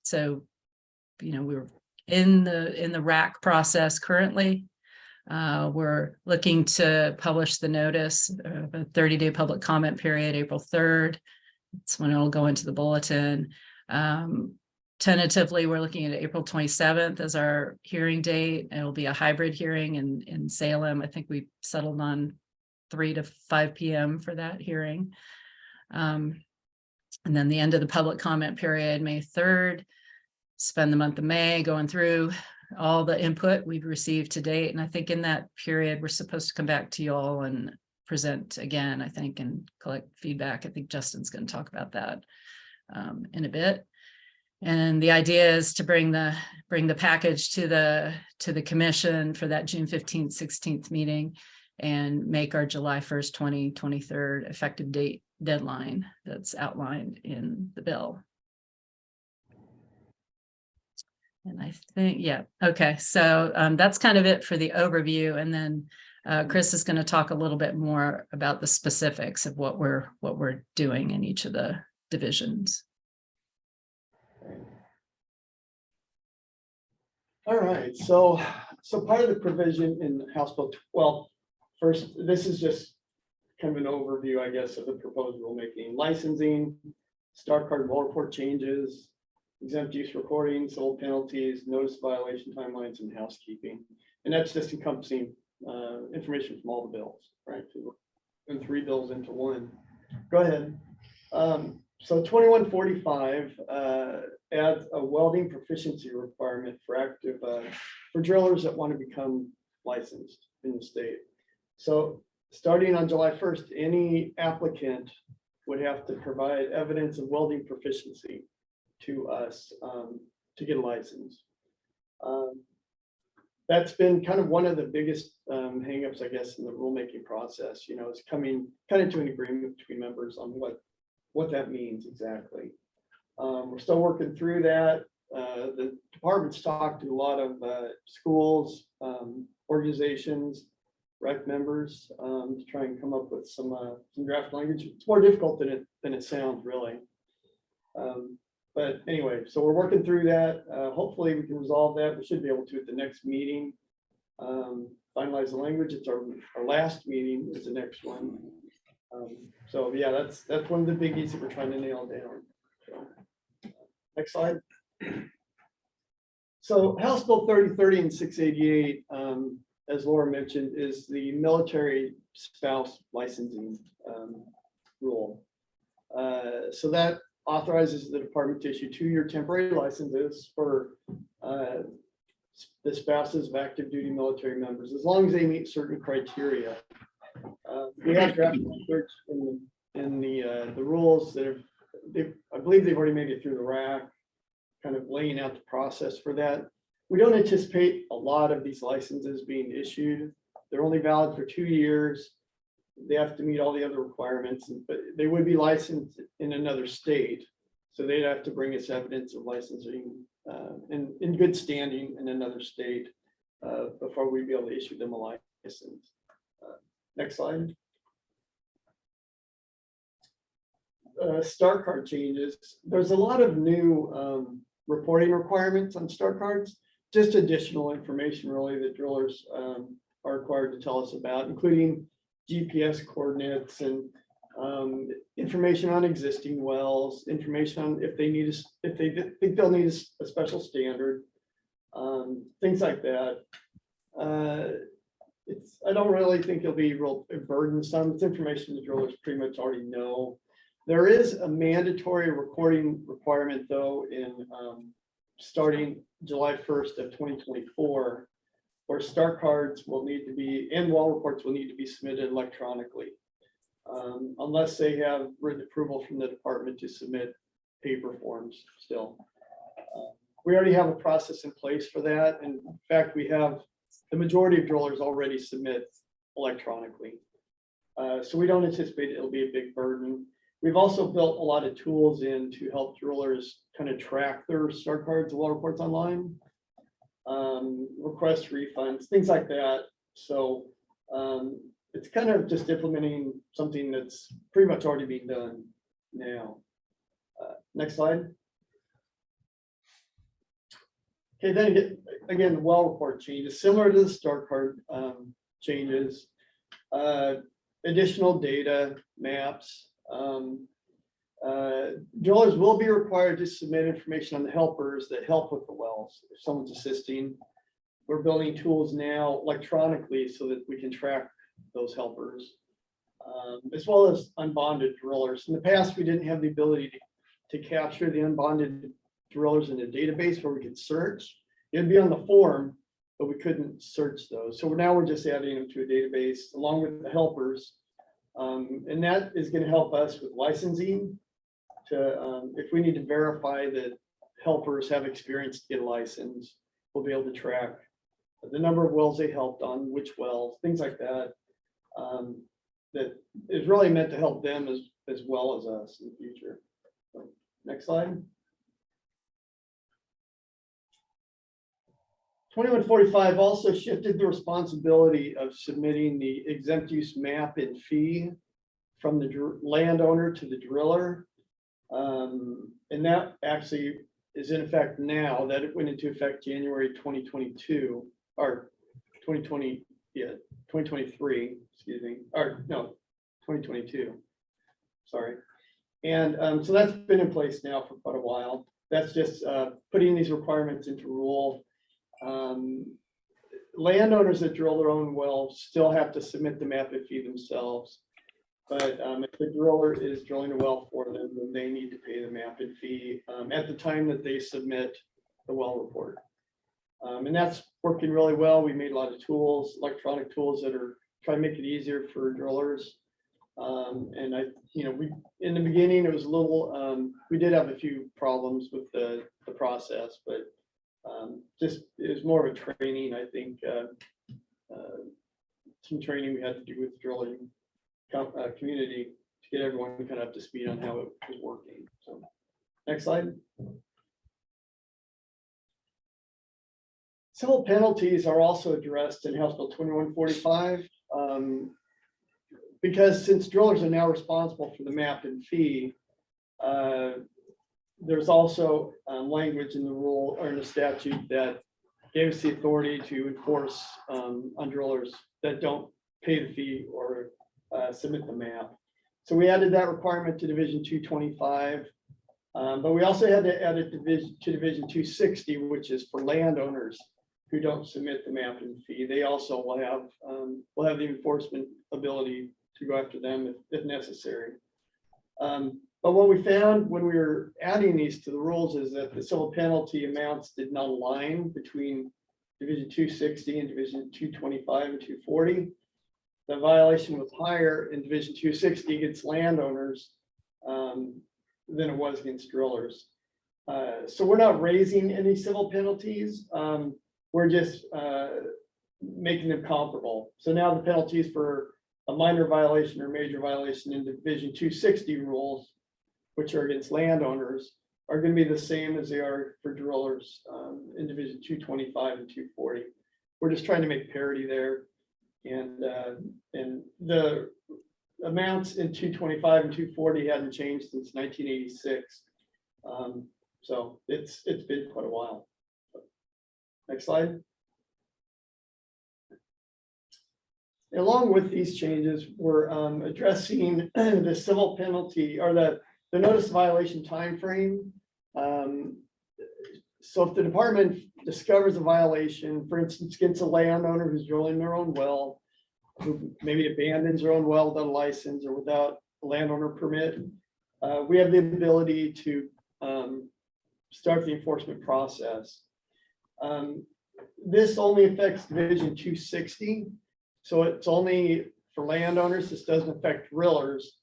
so, you know, we're in the RAC process currently. We're looking to publish the notice of a 30-day public comment period, April 3rd. That's when it'll go into the bulletin. Tentatively, we're looking at April 27th as our hearing date. It'll be a hybrid hearing in Salem. I think we settled on 3 to 5 p.m. for that hearing. And then the end of the public comment period, May 3rd, spend the month of May going through all the input we've received to date. And I think in that period, we're supposed to come back to you all and present again, I think, and collect feedback. I think Justin's going to talk about that in a bit. And the idea is to bring the package to the commission for that June 15th, 16th meeting, and make our July 1st, 2023 effective date deadline that's outlined in the bill. And I think, yeah, okay. So that's kind of it for the overview. And then Chris is going to talk a little bit more about the specifics of what we're doing in each of the divisions. All right, so part of the provision in House Bill, well, first, this is just kind of an overview, I guess, of the proposed rulemaking. Licensing, Star Card Wall Report changes, exempt use recording, civil penalties, notice violation timelines, and housekeeping. And that's just encompassing information from all the bills, right? And 3 bills into 1. Go ahead. So 2145 adds a welding proficiency requirement for drillers that want to become licensed in the state. So starting on July 1st, any applicant would have to provide evidence of welding proficiency to us to get a license. That's been kind of one of the biggest hangups, I guess, in the rulemaking process. You know, it's coming kind of to an agreement between members on what that means exactly. We're still working through that. The department's talked to a lot of schools, organizations, rec members to try and come up with some draft language. It's more difficult than it sounds, really. But anyway, so we're working through that. Hopefully we can resolve that. We should be able to at the next meeting. Finalize the language. It's our last meeting is the next one. So yeah, that's one of the biggies that we're trying to nail down. So, next slide. So House Bill 3030 and 688, as Laura mentioned, is the military spouse licensing rule. So that authorizes the department to issue 2-year temporary licenses for the spouses of active duty military members, as long as they meet certain criteria. We have draft language in the rules that have, I believe they've already made it through the RAC, kind of laying out the process for that. We don't anticipate a lot of these licenses being issued. They're only valid for 2 years. They have to meet all the other requirements, but they would be licensed in another state. So they'd have to bring us evidence of licensing in good standing in another state before we'd be able to issue them a license. Next slide. Star card changes. There's a lot of new reporting requirements on star cards, just additional information really that drillers are required to tell us about, including GPS coordinates and information on existing wells, information on if they need if they think they'll need a special standard, things like that. I don't really think it'll be real burdensome. It's information the drillers pretty much already know. There is a mandatory recording requirement though in starting July 1st of 2024, where star cards will need to be and well reports will need to be submitted electronically, unless they have written approval from the department to submit paper forms still. We already have a process in place for that. And in fact, we have the majority of drillers already submit electronically. So we don't anticipate it'll be a big burden. We've also built a lot of tools in to help drillers kind of track their star cards, well reports online, request refunds, things like that. So it's kind of just implementing something that's pretty much already being done now. Next slide. Okay, then again, the well report changes, similar to the star card changes, additional data, maps. Drillers will be required to submit information on the helpers that help with the wells. If someone's assisting, we're building tools now electronically so that we can track those helpers, as well as unbonded drillers. In the past, we didn't have the ability to capture the unbonded drillers in a database where we could search. It'd be on the form, but we couldn't search those. So now we're just adding them to a database along with the helpers. And that is going to help us with licensing to, if we need to verify that helpers have experience to get a license, we'll be able to track the number of wells they helped on, which wells, things like that. That is really meant to help them as well as us in the future. So, next slide. 2145 also shifted the responsibility of submitting the exempt use map and fee from the landowner to the driller. And that actually is in effect now. That it went into effect January 2022 or 2020, yeah, 2023, excuse me, or no, 2022, sorry. And so that's been in place now for quite a while. That's just putting these requirements into rule. Landowners that drill their own wells still have to submit the map and fee themselves. But if the driller is drilling a well for them, then they need to pay the map and fee at the time that they submit the well report. And that's working really well. We made a lot of tools, electronic tools that are trying to make it easier for drillers. And we in the beginning it was a little. We did have a few problems with the process, but just it was more of a training. I think some training we had to do with the drilling community to get everyone kind of up to speed on how it was working. So, next slide. Civil penalties are also addressed in House Bill 2145 because since drillers are now responsible for the map and fee, there's also language in the rule or in the statute that gave us the authority to enforce on drillers that don't pay the fee or submit the map. So we added that requirement to Division 225, but we also had to add it to Division 260, which is for landowners who don't submit the map and fee. They also will have the enforcement ability to go after them if necessary. But what we found when we were adding these to the rules is that the civil penalty amounts did not align between Division 260 and Division 225 and 240. The violation was higher in Division 260 against landowners than it was against drillers. So we're not raising any civil penalties. We're just making them comparable. So now the penalties for a minor violation or major violation in Division 260 rules, which are against landowners, are going to be the same as they are for drillers in Division 225 and 240. We're just trying to make parity there. And the amounts in 225 and 240 hadn't changed since 1986. So it's been quite a while. Next slide. Along with these changes, we're addressing the civil penalty or the notice violation timeframe. So if the department discovers a violation, for instance, against a landowner who's drilling their own well, who maybe abandons their own well without a license or without a landowner permit, we have the ability to start the enforcement process. This only affects Division 260. So it's only for landowners. This doesn't affect drillers,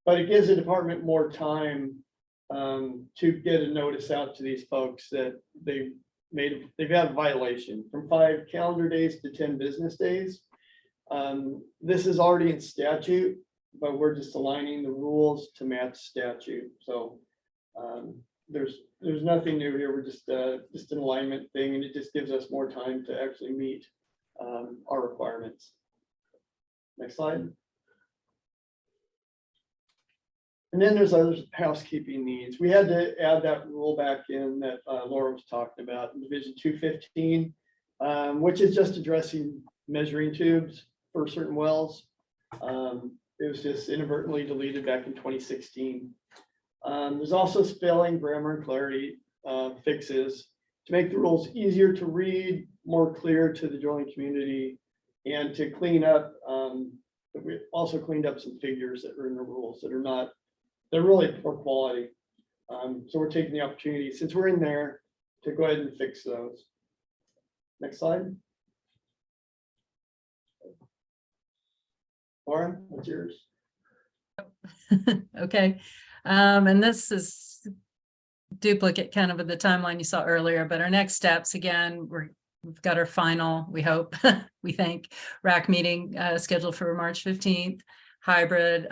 but it gives the department more time to get a notice out to these folks that they've had a violation from 5 calendar days to 10 business days. This is already in statute, but we're just aligning the rules to match statute. So there's nothing new here. We're just an alignment thing, and it just gives us more time to actually meet our requirements. Next slide. And then there's other housekeeping needs. We had to add that rule back in that Laura was talking about in Division 215, which is just addressing measuring tubes for certain wells. It was just inadvertently deleted back in 2016. There's also spelling, grammar, and clarity fixes to make the rules easier to read, more clear to the drilling community, and to clean up. We also cleaned up some figures that are in the rules that are not, they're really poor quality. So we're taking the opportunity, since we're in there, to go ahead and fix those. Next slide. Laura, what's yours? Okay, and this is duplicate kind of the timeline you saw earlier, but our next steps, again, we've got our final, we hope, we think, RAC meeting scheduled for March 15th, hybrid.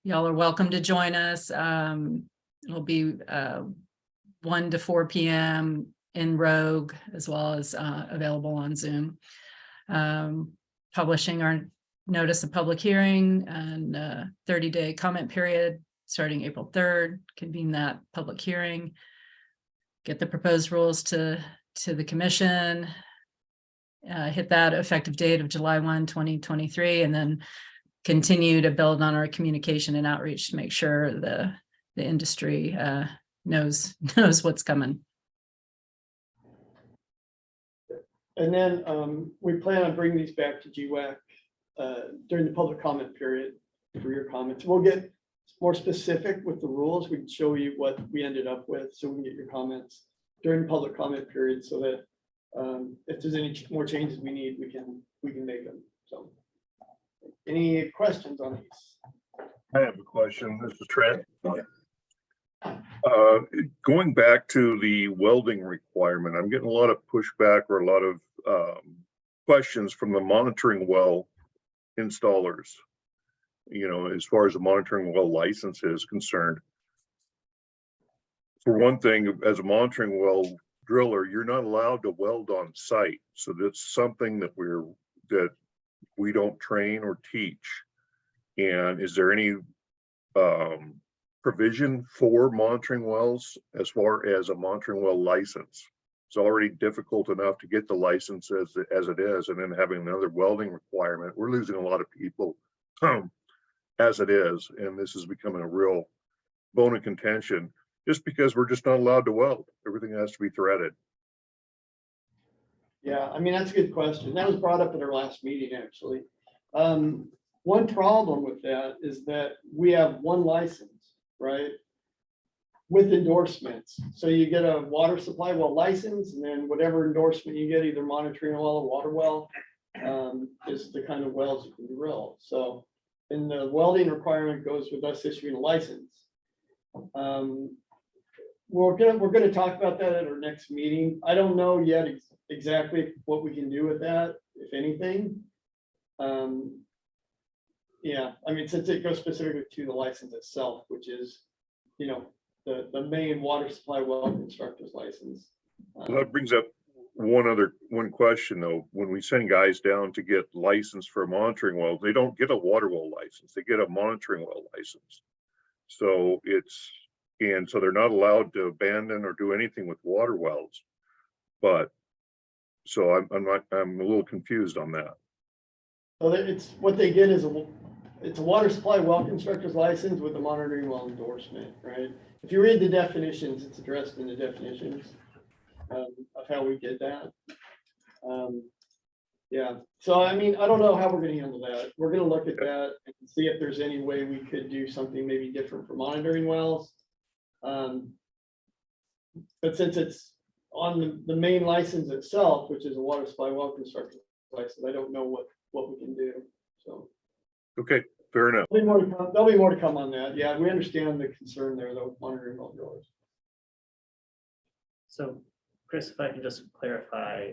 Y'all are welcome to join us. It'll be 1 to 4 p.m. in Rogue, as well as available on Zoom. Publishing our notice of public hearing and 30-day comment period starting April 3rd, convene that public hearing, get the proposed rules to the commission, hit that effective date of July 1, 2023, and then continue to build on our communication and outreach to make sure the industry knows what's coming. And then we plan on bringing these back to GWAC during the public comment period for your comments. We'll get more specific with the rules. We can show you what we ended up with, so we can get your comments during the public comment period, so that if there's any more changes we need, we can make them. So, any questions on these? I have a question. This is Trent. Going back to the welding requirement, I'm getting a lot of pushback or a lot of questions from the monitoring well installers, you know, as far as the monitoring well license is concerned. For one thing, as a monitoring well driller, you're not allowed to weld on site. So that's something that we don't train or teach. And is there any provision for monitoring wells as far as a monitoring well license? It's already difficult enough to get the license as it is, and then having another welding requirement, we're losing a lot of people as it is, and this is becoming a real bone of contention just because we're just not allowed to weld. Everything has to be threaded. Yeah, I mean, that's a good question. That was brought up at our last meeting, actually. One problem with that is that we have one license. right? With endorsements. So you get a water supply well license, and then whatever endorsement you get, either monitoring well or water well, is the kind of wells you can drill. So, and the welding requirement goes with us issuing a license. We're gonna talk about that at our next meeting. I don't know yet exactly what we can do with that, if anything. Yeah, I mean, since it goes specifically to the license itself, which is, you know, the main water supply well constructor's license. Well, that brings up one question though. When we send guys down to get licensed for monitoring wells, they don't get a water well license. They get a monitoring well license. So so they're not allowed to abandon or do anything with water wells. But so I'm a little confused on that. So it's what they get is it's a water supply well constructor's license with a monitoring well endorsement, right? If you read the definitions, it's addressed in the definitions of how we get that. Yeah, so I mean, I don't know how we're gonna handle that. We're gonna look at that and see if there's any way we could do something maybe different for monitoring wells. But since it's on the main license itself, which is a water supply well construction license, I don't know what we can do, so. Okay, fair enough. There'll be more to come on that. Yeah, we understand the concern there, though, monitoring well drillers. So, Chris, if I can just clarify,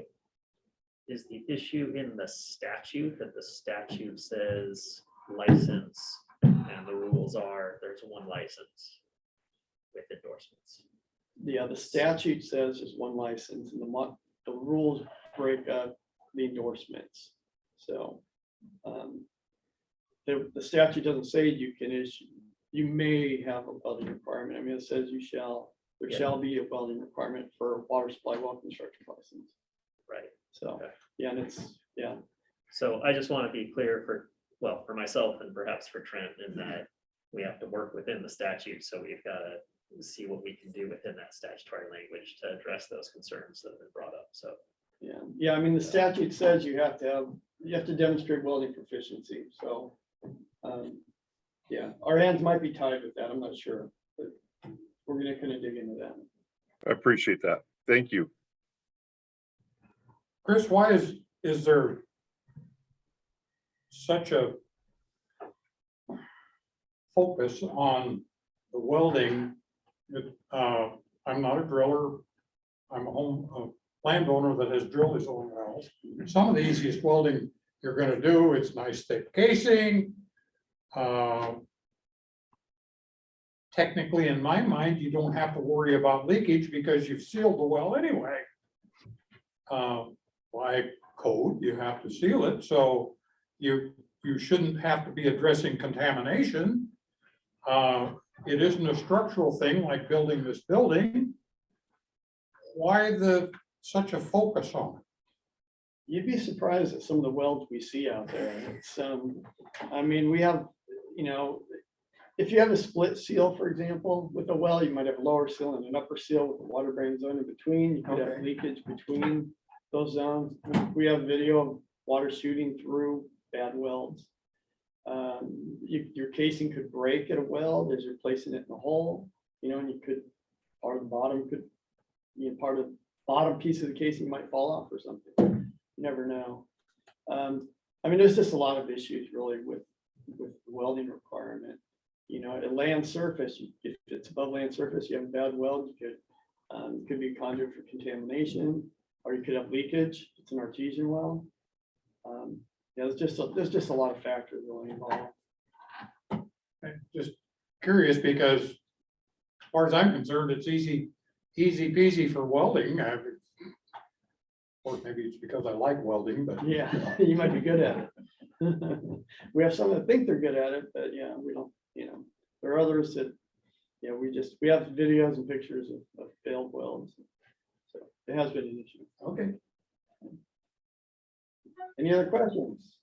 is the issue in the statute that the statute says license and the rules are there's one license with endorsements? Yeah, the statute says there's one license and the rules break up the endorsements. So the statute doesn't say you can issue, you may have a welding requirement. I mean, it says there shall be a welding requirement for a water supply well construction license. Right. So, Okay. yeah, and yeah. So I just want to be clear for myself and perhaps for Trent, in that we have to work within the statute. So we've got to see what we can do within that statutory language to address those concerns that have been brought up. So. Yeah, I mean, the statute says you have to demonstrate welding proficiency. So, yeah, our hands might be tied with that. I'm not sure, but we're gonna kind of dig into that. I appreciate that. Thank you. Chris, why is there such a focus on the welding? I'm not a driller. I'm a landowner that has drilled his own wells. Some of the easiest welding you're going to do, it's nice thick casing. Technically, in my mind, you don't have to worry about leakage because you've sealed the well anyway. By code, you have to seal it, so you shouldn't have to be addressing contamination. It isn't a structural thing like building this building. Why such a focus on it? You'd be surprised at some of the welds we see out there. It's, I mean, we have, you know, if you have a split seal, for example, with a well, you might have a lower seal and an upper seal with a water brain zone in between. You could have leakage between those zones. We have video of water shooting through bad welds. Your casing could break at a weld as you're placing it in the hole, you know, and you could, part of the bottom could, you know, part of the bottom piece of the casing might fall off or something. You never know. I mean, there's just a lot of issues really with the welding requirement. You know, at land surface, if it's above land surface, you have a bad weld, you could be a conduit for contamination, or you could have leakage. It's an artesian well. Yeah, there's just a lot of factors really involved. I'm just curious because as far as I'm concerned, it's easy peasy for welding. Or maybe it's because I like welding, but yeah, you might be good at it. We have some that think they're good at it, but yeah, we don't, you know, there are others that, you know, we have videos and pictures of failed welds. So it has been an issue. okay. Any other questions?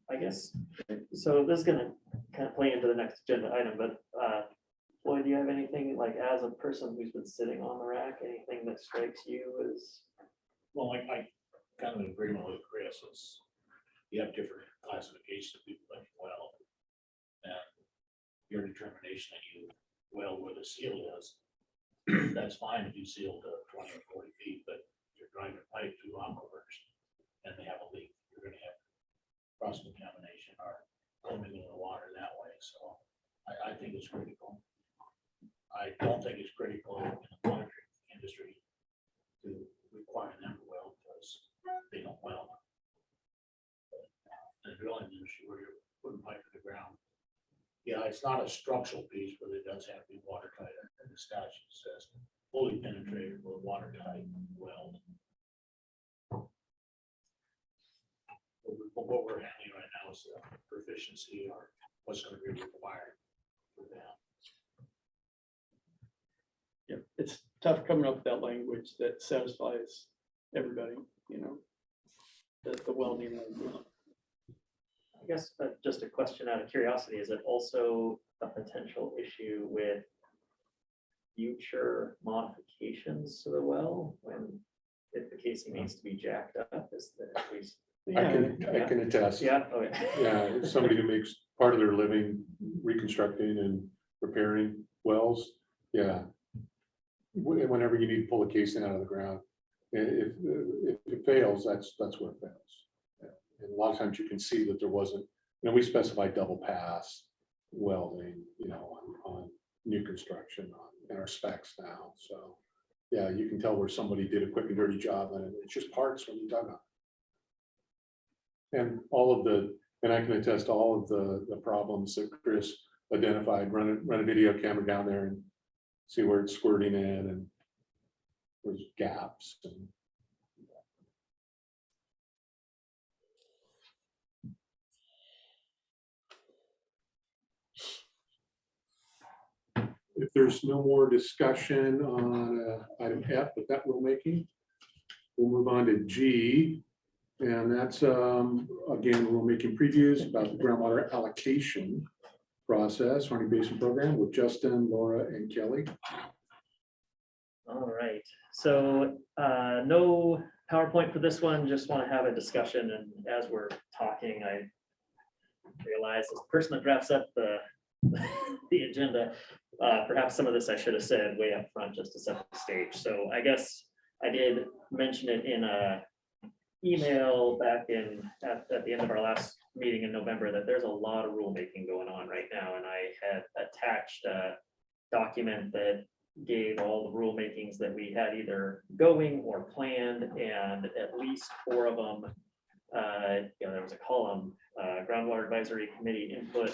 I guess, so this is gonna kind of play into the next agenda item, but Floyd, do you have anything, like, as a person who's been sitting on the rack, anything that strikes you as? Well, I kind of agree with Chris, you have different classifications of people like well. And your determination that you weld where the seal is, that's fine if you seal to 20 or 40 feet, but if you're driving a pipe through aquifers and they have a leak, you're gonna have cross contamination or commingling the water that way. So I think it's critical. I don't think it's critical in the monitoring industry to require them to weld because they don't weld. But in the drilling industry where you're putting pipe in the ground, yeah, it's not a structural piece, but it does have to be watertight. And the statute says fully penetrated with watertight weld. What we're handling right now is the proficiency or what's going to be required for them. Yeah, it's tough coming up with that language that satisfies everybody, you know, the welding. I guess just a question out of curiosity, is it also a potential issue with future modifications to the well when if the casing needs to be jacked up? Is that at least? I can attest. Yeah, okay. Yeah, it's somebody who makes part of their living reconstructing and repairing wells. Yeah. Whenever you need to pull a casing out of the ground, if it fails, that's where it fails. Yeah. And a lot of times you can see that there wasn't, you know, we specify double pass welding, you know, on new construction in our specs now. So yeah, you can tell where somebody did a quick and dirty job and it's just parts when you dug up. And and I can attest to all of the problems that Chris identified. Run a video camera down there and see where it's squirting in and there's gaps. And if there's no more discussion on item F with that rulemaking, we'll move on to G. And that's, again, rulemaking previews about the groundwater allocation process, Harney Basin program with Justin, Laura, and Kelly. All right, so no PowerPoint for this one, just want to have a discussion. And as we're talking, I realize as the person that drafts up the agenda, perhaps some of this I should have said way up front just to set the stage. So I guess I did mention it in a email back at the end of our last meeting in November that there's a lot of rulemaking going on right now. And I had attached a document that gave all the rulemakings that we had either going or planned, and at least 4 of them, there was a column, groundwater advisory committee input,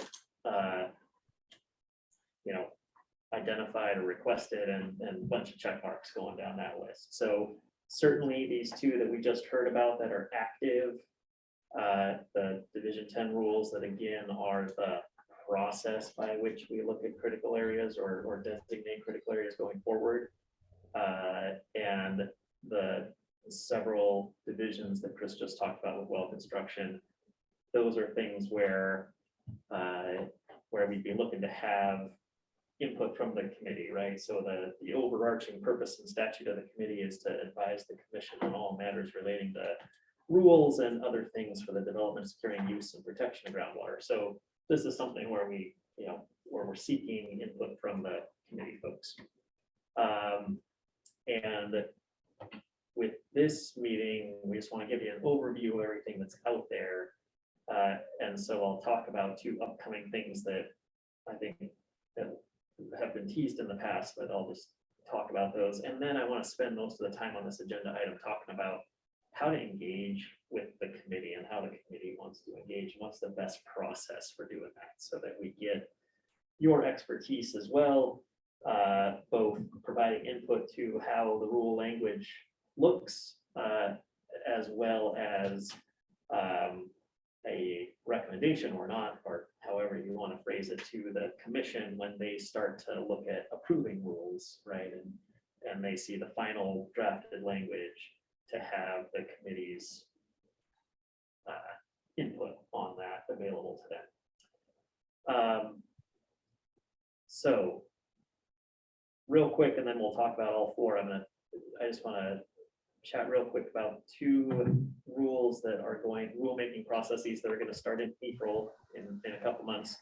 identified or requested, and a bunch of check marks going down that list. So certainly these 2 that we just heard about that are active, the Division 10 rules that again are the process by which we look at critical areas or designate critical areas going forward. And the several divisions that Chris just talked about with well construction, those are things where we'd be looking to have input from the committee, right? So the overarching purpose and statute of the committee is to advise the commission on all matters relating to rules and other things for the development, securing, use, and protection of groundwater. So this is something where where we're seeking input from the committee folks. And with this meeting, we just want to give you an overview of everything that's out there. And so I'll talk about 2 upcoming things that I think that have been teased in the past, but I'll just talk about those. And then I want to spend most of the time on this agenda item talking about how to engage with the committee and how the committee wants to engage. What's the best process for doing that so that we get your expertise as well, both providing input to how the rule language looks, as well as a recommendation or not, or however you want to phrase it, to the commission when they start to look at approving rules, right? And they see the final drafted language to have the committee's input on that available to them. So real quick, and then we'll talk about all 4. I just want to chat real quick about 2 rules that are rulemaking processes that are going to start in April in a couple months.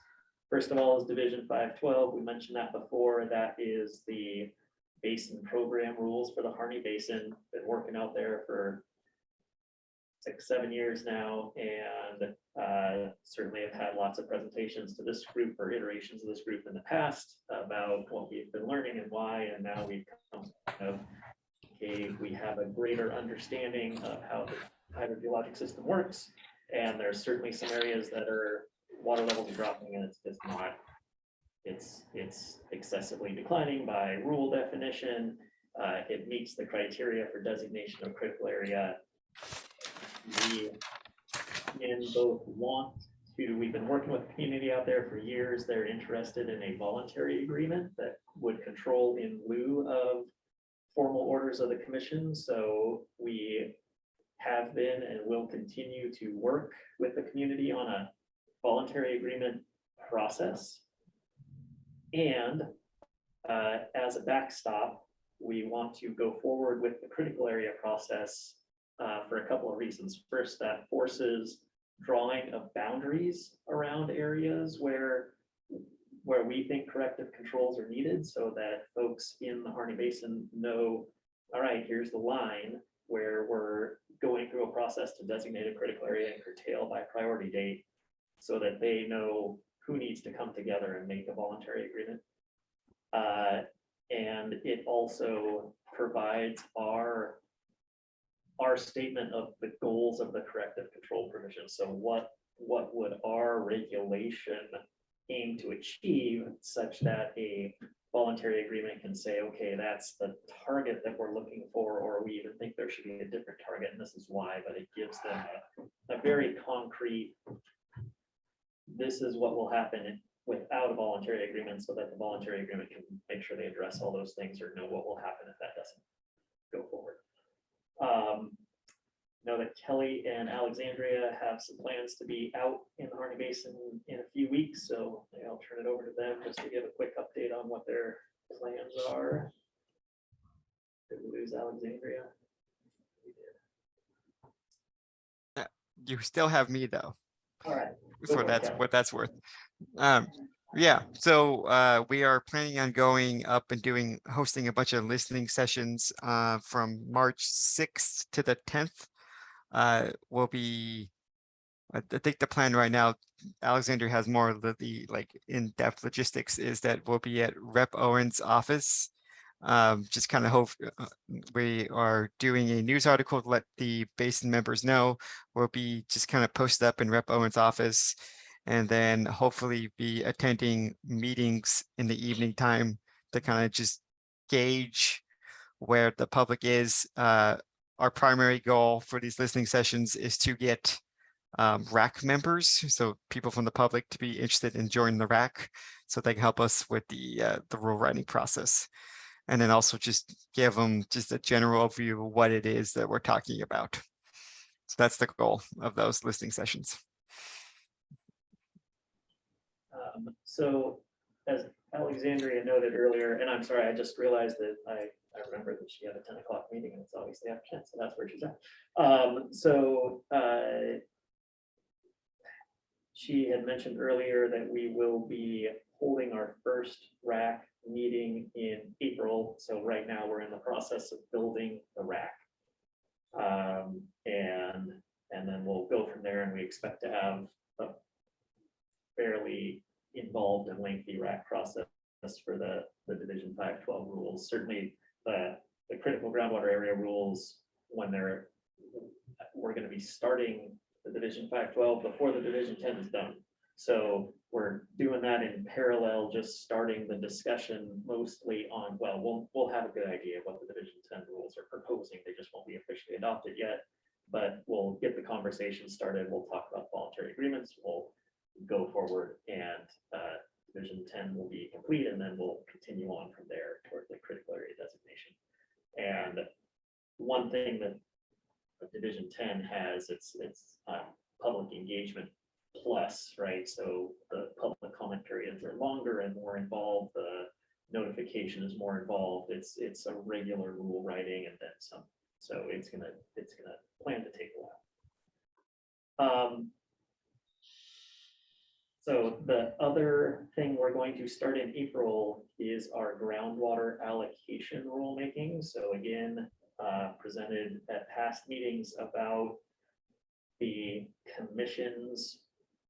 First of all is Division 512. We mentioned that before. That is the basin program rules for the Harney Basin. Been working out there for 6-7 years now, and certainly have had lots of presentations to this group or iterations of this group in the past about what we've been learning and why, and now we've come to okay, we have a greater understanding of how the hydrogeologic system works, and there's certainly some areas that are water levels are dropping, and it's just not, it's excessively declining by rule definition. It meets the criteria for designation of critical area. We in both want to, we've been working with the community out there for years. They're interested in a voluntary agreement that would control in lieu of formal orders of the commission. So we have been and will continue to work with the community on a voluntary agreement process. And as a backstop, we want to go forward with the critical area process for a couple of reasons. First, that forces drawing of boundaries around areas where we think corrective controls are needed, so that folks in the Harney Basin know, all right, here's the line where we're going through a process to designate a critical area and curtail by priority date, so that they know who needs to come together and make a voluntary agreement. And it also provides our statement of the goals of the corrective control provision. So what would our regulation aim to achieve, such that a voluntary agreement can say, okay, that's the target that we're looking for, or we even think there should be a different target, and this is why. But it gives them a very concrete, this is what will happen without a voluntary agreement, so that the voluntary agreement can make sure they address all those things or know what will happen if that doesn't go forward. Know that Kelly and Alexandria have some plans to be out in the Harney Basin in a few weeks, so maybe I'll turn it over to them just to give a quick update on what their plans are. Did we lose Alexandria? We did. You still have me though, All right. for that's what that's worth. Yeah, so we are planning on going up and hosting a bunch of listening sessions from March 6th to the 10th. Will be, I think the plan right now, Alexander has more of the like in-depth logistics, is that we'll be at Rep Owen's office. Just kind of hope we are doing a news article to let the basin members know. We'll be just kind of posted up in Rep Owen's office, and then hopefully be attending meetings in the evening time to kind of just gauge where the public is. Our primary goal for these listening sessions is to get RAC members, so people from the public, to be interested in joining the RAC, so they can help us with the rule writing process. And then also just give them just a general overview of what it is that we're talking about. So that's the goal of those listening sessions. So as Alexandria noted earlier, and I'm sorry, I just realized that I remember that she had a 10 o'clock meeting, and it's obviously after 10, so that's where she's at. She had mentioned earlier that we will be holding our first RAC meeting in April. So right now we're in the process of building the RAC. And then we'll go from there, and we expect to have a fairly involved and lengthy RAC process for the Division 512 rules. Certainly the critical groundwater area rules, when we're going to be starting the Division 512 before the Division 10 is done. So we're doing that in parallel, just starting the discussion mostly on, well, we'll have a good idea of what the Division 10 rules are proposing. They just won't be officially adopted yet, but we'll get the conversation started. We'll talk about voluntary agreements. We'll go forward, and Division 10 will be complete, and then we'll continue on from there toward the critical area designation. And one thing that Division 10 has, it's public engagement plus, right? So the public comment periods are longer and more involved. The notification is more involved. It's a regular rule writing and then some. So it's gonna plan to take a while. So the other thing we're going to start in April is our groundwater allocation rulemaking. So again, presented at past meetings about the commission's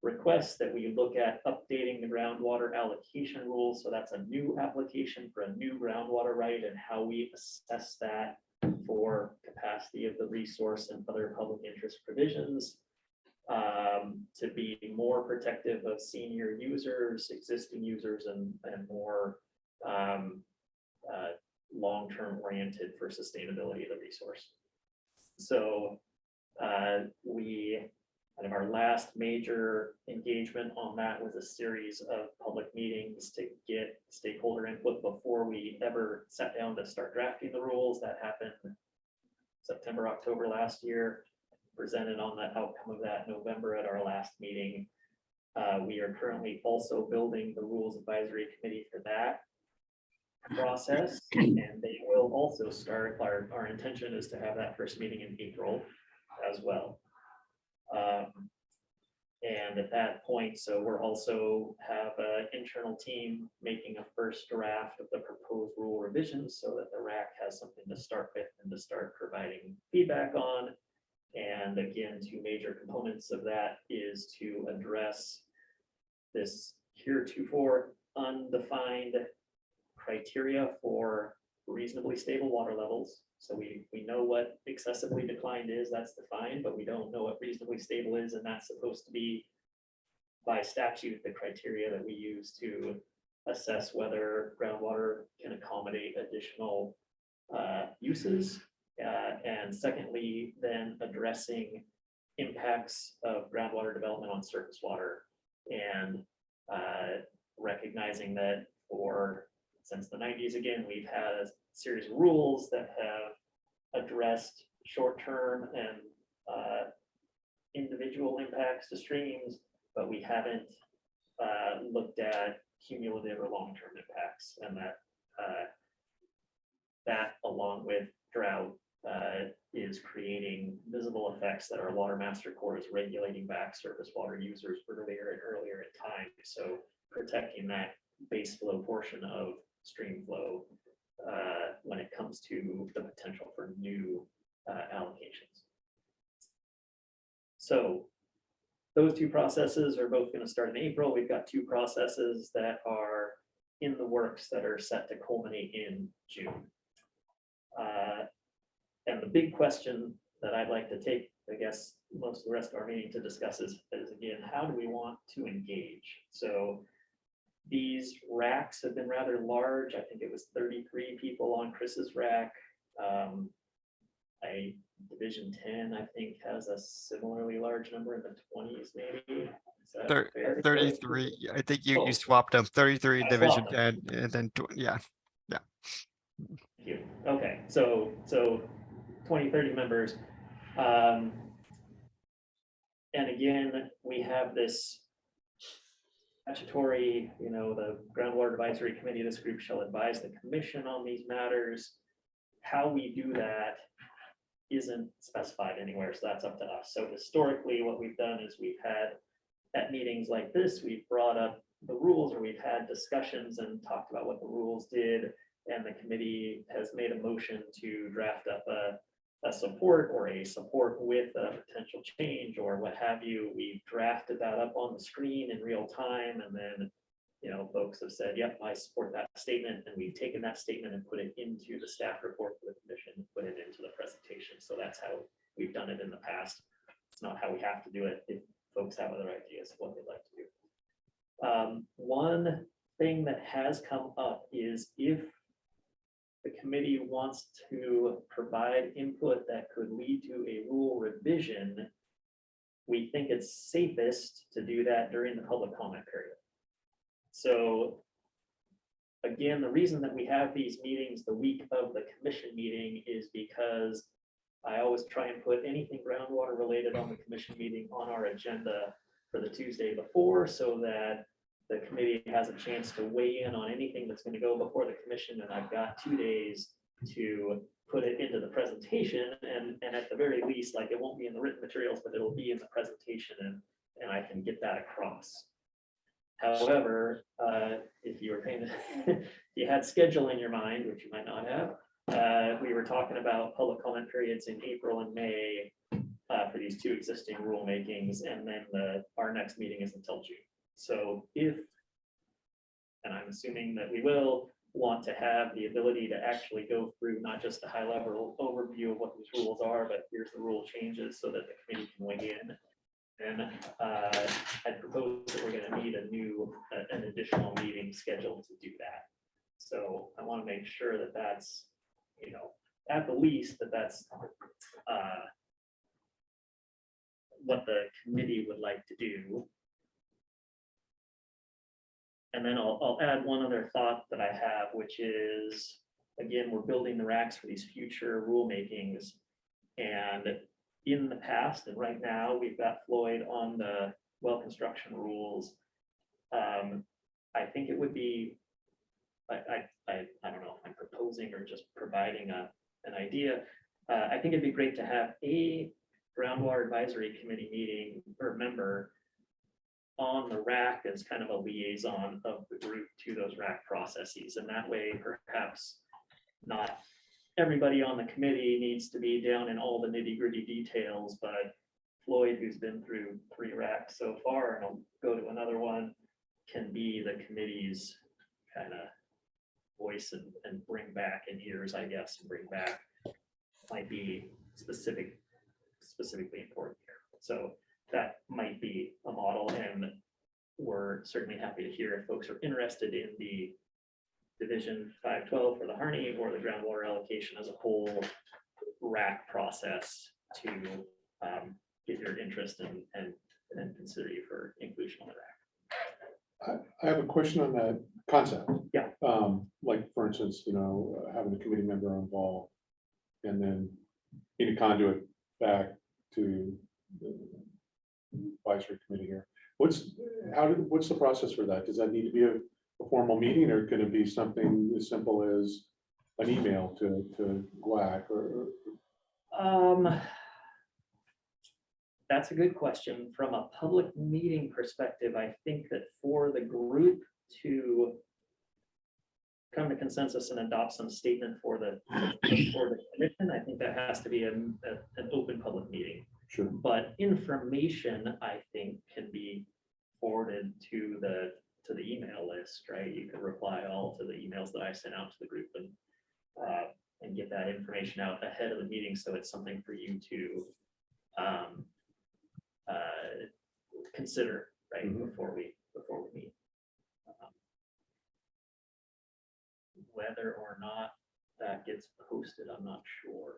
request that we look at updating the groundwater allocation rules. So that's a new application for a new groundwater right and how we assess that for capacity of the resource and other public interest provisions. To be more protective of senior users, existing users, and more long-term oriented for sustainability of the resource. So we kind of our last major engagement on that was a series of public meetings to get stakeholder input before we ever sat down to start drafting the rules. That happened September, October last year. Presented on the outcome of that November at our last meeting. We are currently also building the Rules Advisory Committee for that process, and they will also start. Our intention is to have that first meeting in April as well. And at that point, so we're also have an internal team making a first draft of the proposed rule revisions so that the RAC has something to start with and to start providing feedback on. And again, two major components of that is to address this heretofore undefined criteria for reasonably stable water levels. So we know what excessively declined is, that's defined, but we don't know what reasonably stable is, and that's supposed to be by statute the criteria that we use to assess whether groundwater can accommodate additional uses. And secondly, then addressing impacts of groundwater development on surface water and recognizing that since the 90s, again, we've had a series of rules that have addressed short-term and individual impacts to streams, but we haven't looked at cumulative or long-term impacts, and that along with drought is creating visible effects that our water master core is regulating back surface water users earlier and earlier in time. So protecting that base flow portion of stream flow when it comes to the potential for new allocations. So those two processes are both going to start in April. We've got two processes that are in the works that are set to culminate in June. And the big question that I'd like to take, I guess, most of the rest of our meeting to discuss is again, how do we want to engage? So these racks have been rather large. I think it was 33 people on Chris's rack. Division 10, I think, has a similarly large number in the 20s, maybe. Is that fair? 33. I think you Oh. swapped them. 33 I Division swapped 10, and then yeah. Thank you. Okay, so 20, 30 members. And again, we have this statutory, the Groundwater Advisory Committee, this group shall advise the commission on these matters. How we do that isn't specified anywhere, so that's up to us. So historically, what we've done is we've had at meetings like this, we've brought up the rules, or we've had discussions and talked about what the rules did, and the committee has made a motion to draft up a support or a support with a potential change or what have you. We've drafted that up on the screen in real time, and then folks have said, yep, I support that statement, and we've taken that statement and put it into the staff report for the commission, put it into the presentation. So that's how we've done it in the past. It's not how we have to do it if folks have other ideas of what they'd like to do. One thing that has come up is if the committee wants to provide input that could lead to a rule revision, we think it's safest to do that during the public comment period. So again, the reason that we have these meetings the week of the commission meeting is because I always try and put anything groundwater related on the commission meeting on our agenda for the Tuesday before, so that the committee has a chance to weigh in on anything that's going to go before the commission. And I've got 2 days to put it into the presentation, and at the very least, like, it won't be in the written materials, but it'll be in the presentation, and I can get that across. However, if you were paying, if you had schedule in your mind, which you might not have, we were talking about public comment periods in April and May for these two existing rulemakings, and then our next meeting is until June. So if, and I'm assuming that we will want to have the ability to actually go through not just a high level overview of what these rules are, but here's the rule changes so that the committee can weigh in. And I propose that we're going to need an additional meeting scheduled to do that. So I want to make sure that that's, you know, at the least that's what the committee would like to do. And then I'll add one other thought that I have, which is, again, we're building the racks for these future rulemakings. And in the past and right now, we've got Floyd on the well construction rules. I think it would be, I don't know if I'm proposing or just providing an idea. I think it'd be great to have a groundwater advisory committee meeting or member on the rack as kind of a liaison of the group to those rack processes. And that way, perhaps not everybody on the committee needs to be down in all the nitty-gritty details, but Floyd, who's been through 3 racks so far, and I'll go to another one, can be the committee's kind of voice and bring back in ears, I guess, and bring back might be specifically important here. So that might be a model, and we're certainly happy to hear if folks are interested in the Division 512 for the Harney or the groundwater allocation as a whole rack process to get your interest and consider you for inclusion on the rack. I have a question on that concept. Yeah. Like, for instance, you know, having the committee member involved and then in a conduit back to the advisory committee here. What's the process for that? Does that need to be a formal meeting, or can it be something as simple as an email to GWAC or? That's a good question. From a public meeting perspective, I think that for the group to come to consensus and adopt some statement for the commission, I think that has to be an open public meeting. Sure. But information, I think, can be forwarded to the email list, right? You can reply all to the emails that I sent out to the group and get that information out ahead of the meeting, so it's something for you to consider, right? Mm-hmm. before we meet. Whether or not that gets posted, I'm not sure.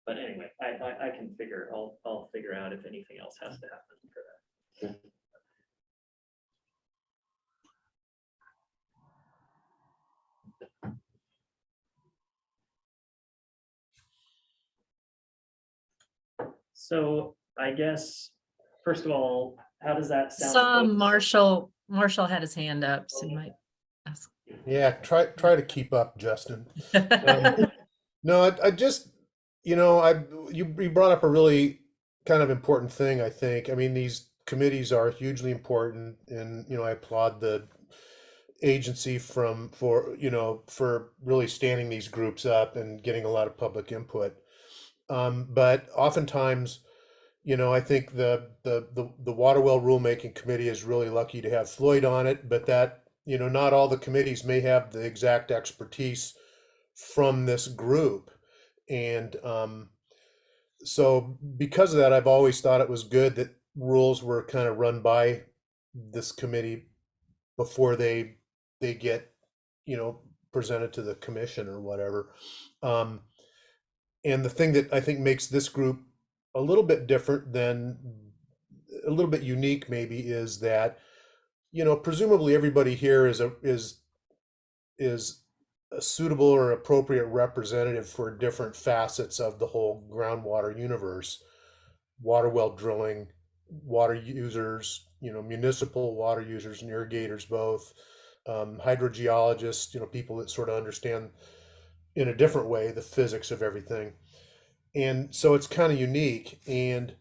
But anyway, I can figure, I'll figure out if anything else has to happen for that. Okay. So I guess, first of all, how does that sound? to Saw folks? Marshall had his hand up, so you might ask. Yeah, try to keep up, Justin. No, I just, you know, you brought up a really kind of important thing, I think. I mean, these committees are hugely important, and, you know, I applaud the agency for really standing these groups up and getting a lot of public input. But oftentimes, you know, I think the water well rulemaking committee is really lucky to have Floyd on it, but that, you know, not all the committees may have the exact expertise from this group. And so because of that, I've always thought it was good that rules were kind of run by this committee before they get, you know, presented to the commission or whatever. And the thing that I think makes this group a little bit different than, a little bit unique maybe, is that, you know, presumably everybody here is a suitable or appropriate representative for different facets of the whole groundwater universe: water well drilling, water users, you know, municipal water users and irrigators both, hydrogeologists, you know, people that sort of understand in a different way the physics of everything. And so it's kind of unique. And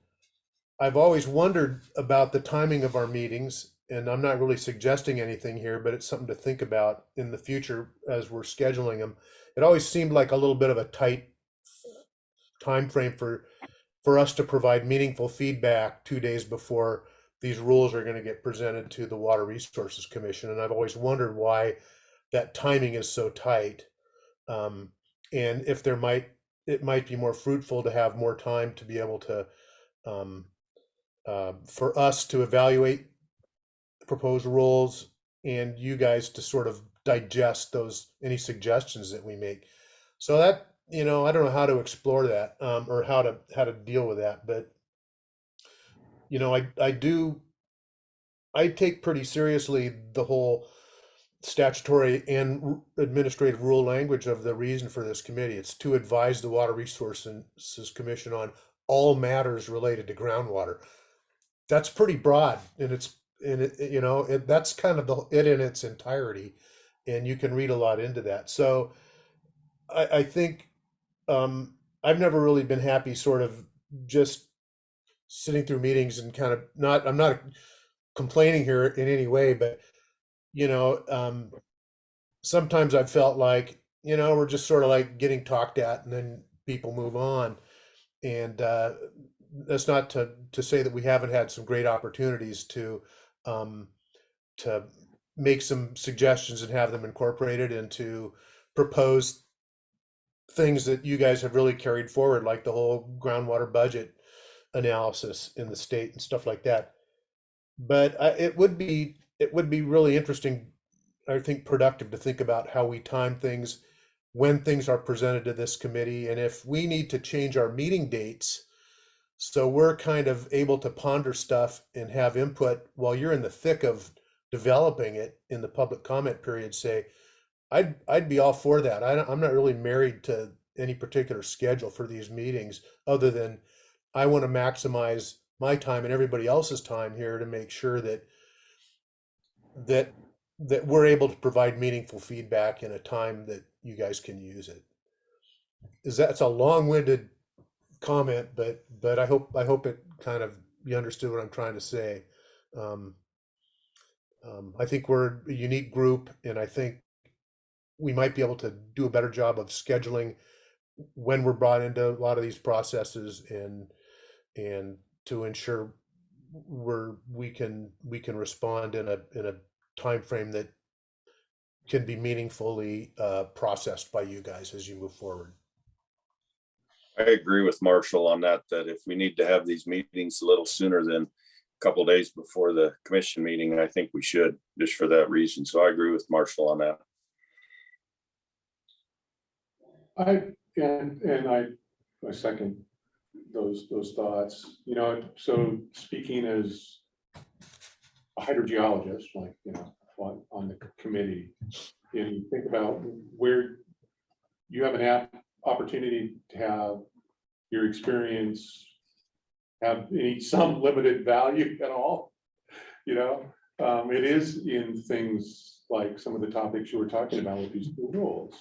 I've always wondered about the timing of our meetings, and I'm not really suggesting anything here, but it's something to think about in the future as we're scheduling them. It always seemed like a little bit of a tight time frame for us to provide meaningful feedback 2 days before these rules are going to get presented to the Water Resources Commission. And I've always wondered why that timing is so tight. And if it might be more fruitful to have more time to be able to, for us to evaluate proposed rules and you guys to sort of digest any suggestions that we make. So that, I don't know how to explore that, or how to deal with that, but I take pretty seriously the whole statutory and administrative rule language of the reason for this committee. It's to advise the Water Resources Commission on all matters related to groundwater. That's pretty broad, and that's kind of it in its entirety, and you can read a lot into that. So I think I've never really been happy sort of just sitting through meetings and kind of I'm not complaining here in any way, but sometimes I felt like, we're just sort of like getting talked at and then people move on. And that's not to say that we haven't had some great opportunities to make some suggestions and have them incorporated and to propose things that you guys have really carried forward, like the whole groundwater budget analysis in the state and stuff like that. But it would be really interesting, I think, productive to think about how we time things when things are presented to this committee, and if we need to change our meeting dates so we're kind of able to ponder stuff and have input while you're in the thick of developing it in the public comment period. Say, I'd be all for that. I'm not really married to any particular schedule for these meetings, other than I want to maximize my time and everybody else's time here to make sure that we're able to provide meaningful feedback in a time that you guys can use it. It's a long-winded comment, but I hope it kind of, you understood what I'm trying to say. I think we're a unique group, and I think we might be able to do a better job of scheduling when we're brought into a lot of these processes, and to ensure we can respond in a time frame that can be meaningfully processed by you guys as you move forward. I agree with Marshall on that if we need to have these meetings a little sooner than a couple of days before the commission meeting, I think we should, just for that reason. So I agree with Marshall on that. I second those thoughts. So speaking as a hydrogeologist, like, on the committee, and you think about where you have an opportunity to have your experience have some limited value at all. It is in things like some of the topics you were talking about with these new rules,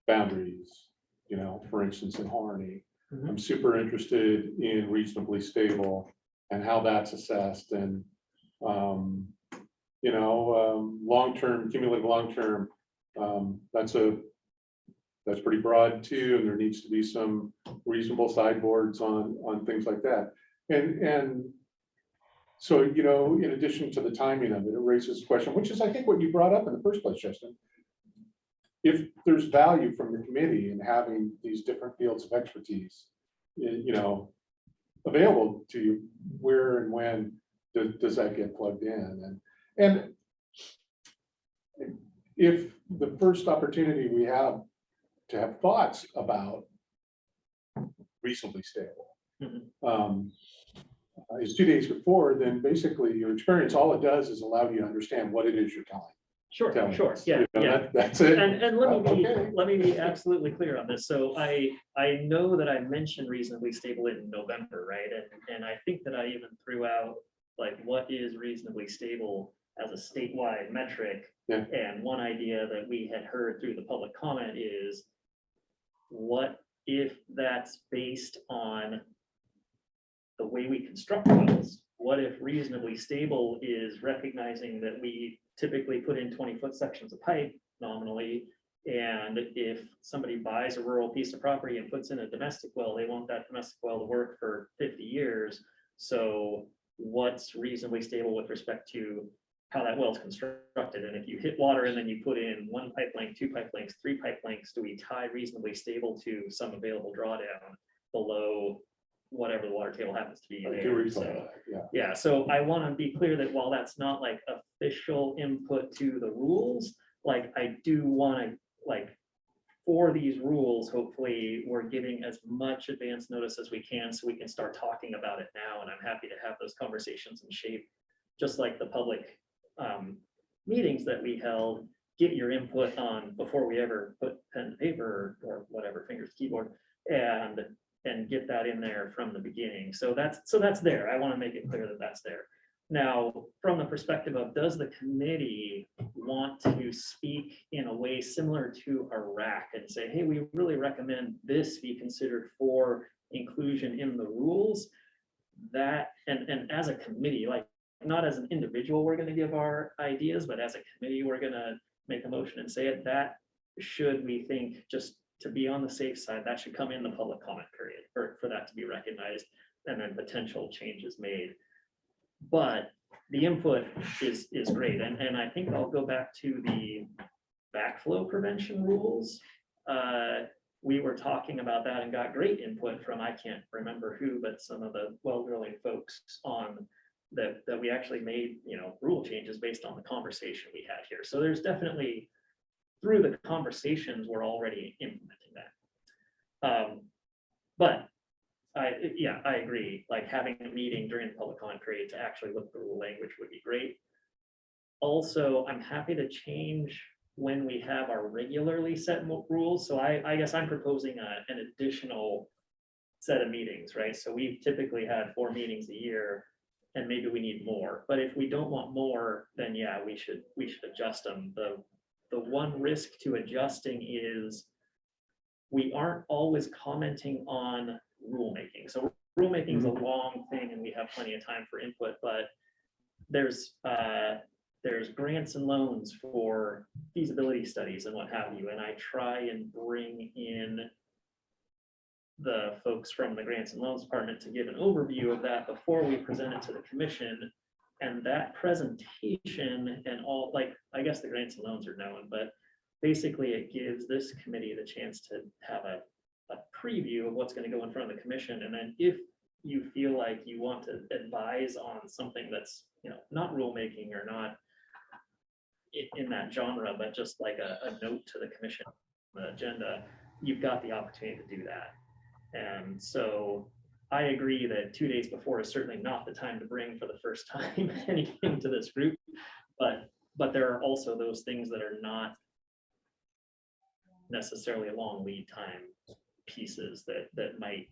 boundaries, for instance, in Harney. I'm super interested in reasonably stable and how that's assessed, and long-term, cumulative long-term, that's pretty broad too, and there needs to be some reasonable sideboards on things like that. And so, in addition to the timing of it, it raises a question, which is, I think, what you brought up in the first place, Justin. If there's value from the committee in having these different fields of expertise, available to you, where and when does that get plugged in? And if the first opportunity we have to have thoughts about reasonably stable is 2 days before, then basically your experience, all it does is allow you to understand what it is you're telling. Sure. Yeah. That's it. And let me be absolutely clear on this. So I know that I mentioned reasonably stable in November, right? And I think that I even threw out like what is reasonably stable as a statewide metric. Yeah. And one idea that we had heard through the public comment is, what if that's based on the way we construct wells, what if reasonably stable is recognizing that we typically put in 20-foot sections of pipe nominally? And if somebody buys a rural piece of property and puts in a domestic well, they want that domestic well to work for 50 years. So what's reasonably stable with respect to how that well is constructed? And if you hit water and then you put in 1 pipe length, 2 pipe lengths, 3 pipe lengths, do we tie reasonably stable to some available drawdown below whatever the water table happens to be I do there? recall So, that, yeah. yeah, so I want to be clear that while that's not like official input to the rules, like I do want to, like, for these rules, hopefully we're giving as much advance notice as we can so we can start talking about it now. And I'm happy to have those conversations and shape, just like the public meetings that we held, get your input on before we ever put pen to paper or whatever, fingers to keyboard, and get that in there from the beginning. So that's there. I want to make it clear that that's there. Now, from the perspective of, does the committee want to speak in a way similar to a RAC and say, hey, we really recommend this be considered for inclusion in the rules? That, and as a committee, like, not as an individual, we're going to give our ideas, but as a committee, we're going to make a motion and say it. That should, we think, just to be on the safe side, that should come in the public comment period for that to be recognized and then potential changes made. But the input is great. And I think I'll go back to the backflow prevention rules. We were talking about that and got great input from, I can't remember who, but some of the well drilling folks on that we actually made, you know, rule changes based on the conversation we had here. So there's definitely, through the conversations, we're already implementing that. But I agree, like having a meeting during the public comment period to actually look at the rule language would be great. Also, I'm happy to change when we have our regularly set rules. So I guess I'm proposing an additional set of meetings, right? So we've typically had 4 meetings a year, and maybe we need more. But if we don't want more, then yeah, we should adjust them. The one risk to adjusting is we aren't always commenting on rulemaking. So rulemaking is a long thing and we have plenty of time for input, but there's grants and loans for feasibility studies and what have you. And I try and bring in the folks from the grants and loans department to give an overview of that before we present it to the commission. And that presentation and all, like, I guess the grants and loans are known, but basically it gives this committee the chance to have a preview of what's going to go in front of the commission. And then if you feel like you want to advise on something that's, you know, not rulemaking or not in that genre, but just like a note to the commission agenda, you've got the opportunity to do that. And so I agree that 2 days before is certainly not the time to bring for the first time anything to this group, but there are also those things that are not necessarily long lead time pieces that might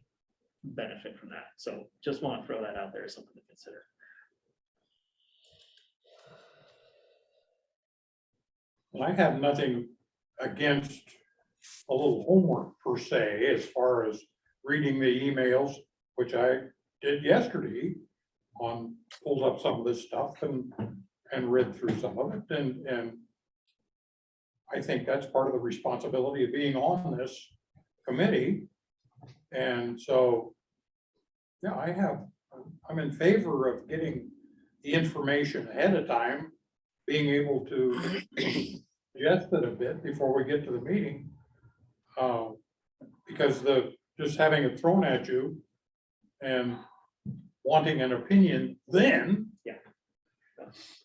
benefit from that. So just want to throw that out there as something to consider. And I have nothing against a little homework per se, as far as reading the emails, which I did yesterday, pulled up some of this stuff and read through some of it. And I think that's part of the responsibility of being on this committee. And so, yeah, I'm in favor of getting the information ahead of time, being able to suggest it a bit before we get to the meeting. Because just having it thrown at you and wanting an opinion then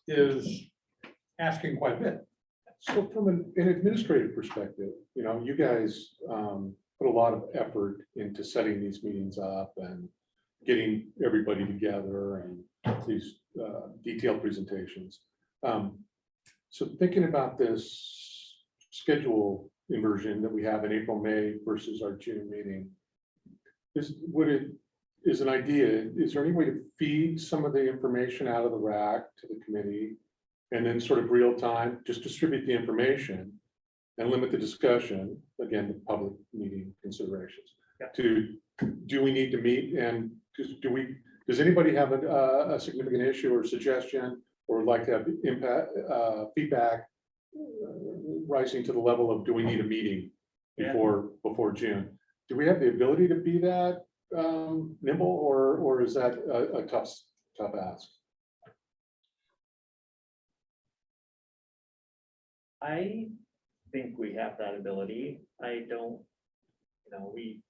is asking quite a bit. So from an administrative perspective, you know, you guys put a lot of effort into setting these meetings up and getting everybody together and these detailed presentations. So thinking about this schedule inversion that we have in April, May versus our June meeting, is an idea, is there any way to feed some of the information out of the RAC to the committee and then sort of real time, just distribute the information and limit the discussion, again, the public meeting considerations? Do we need to meet and do we Does anybody have a significant issue or suggestion, or would like to have impact, feedback rising to the level of, do we need a meeting before June? Do we have the ability to be that nimble, or is that a tough ask? I think we have that ability. I don't, we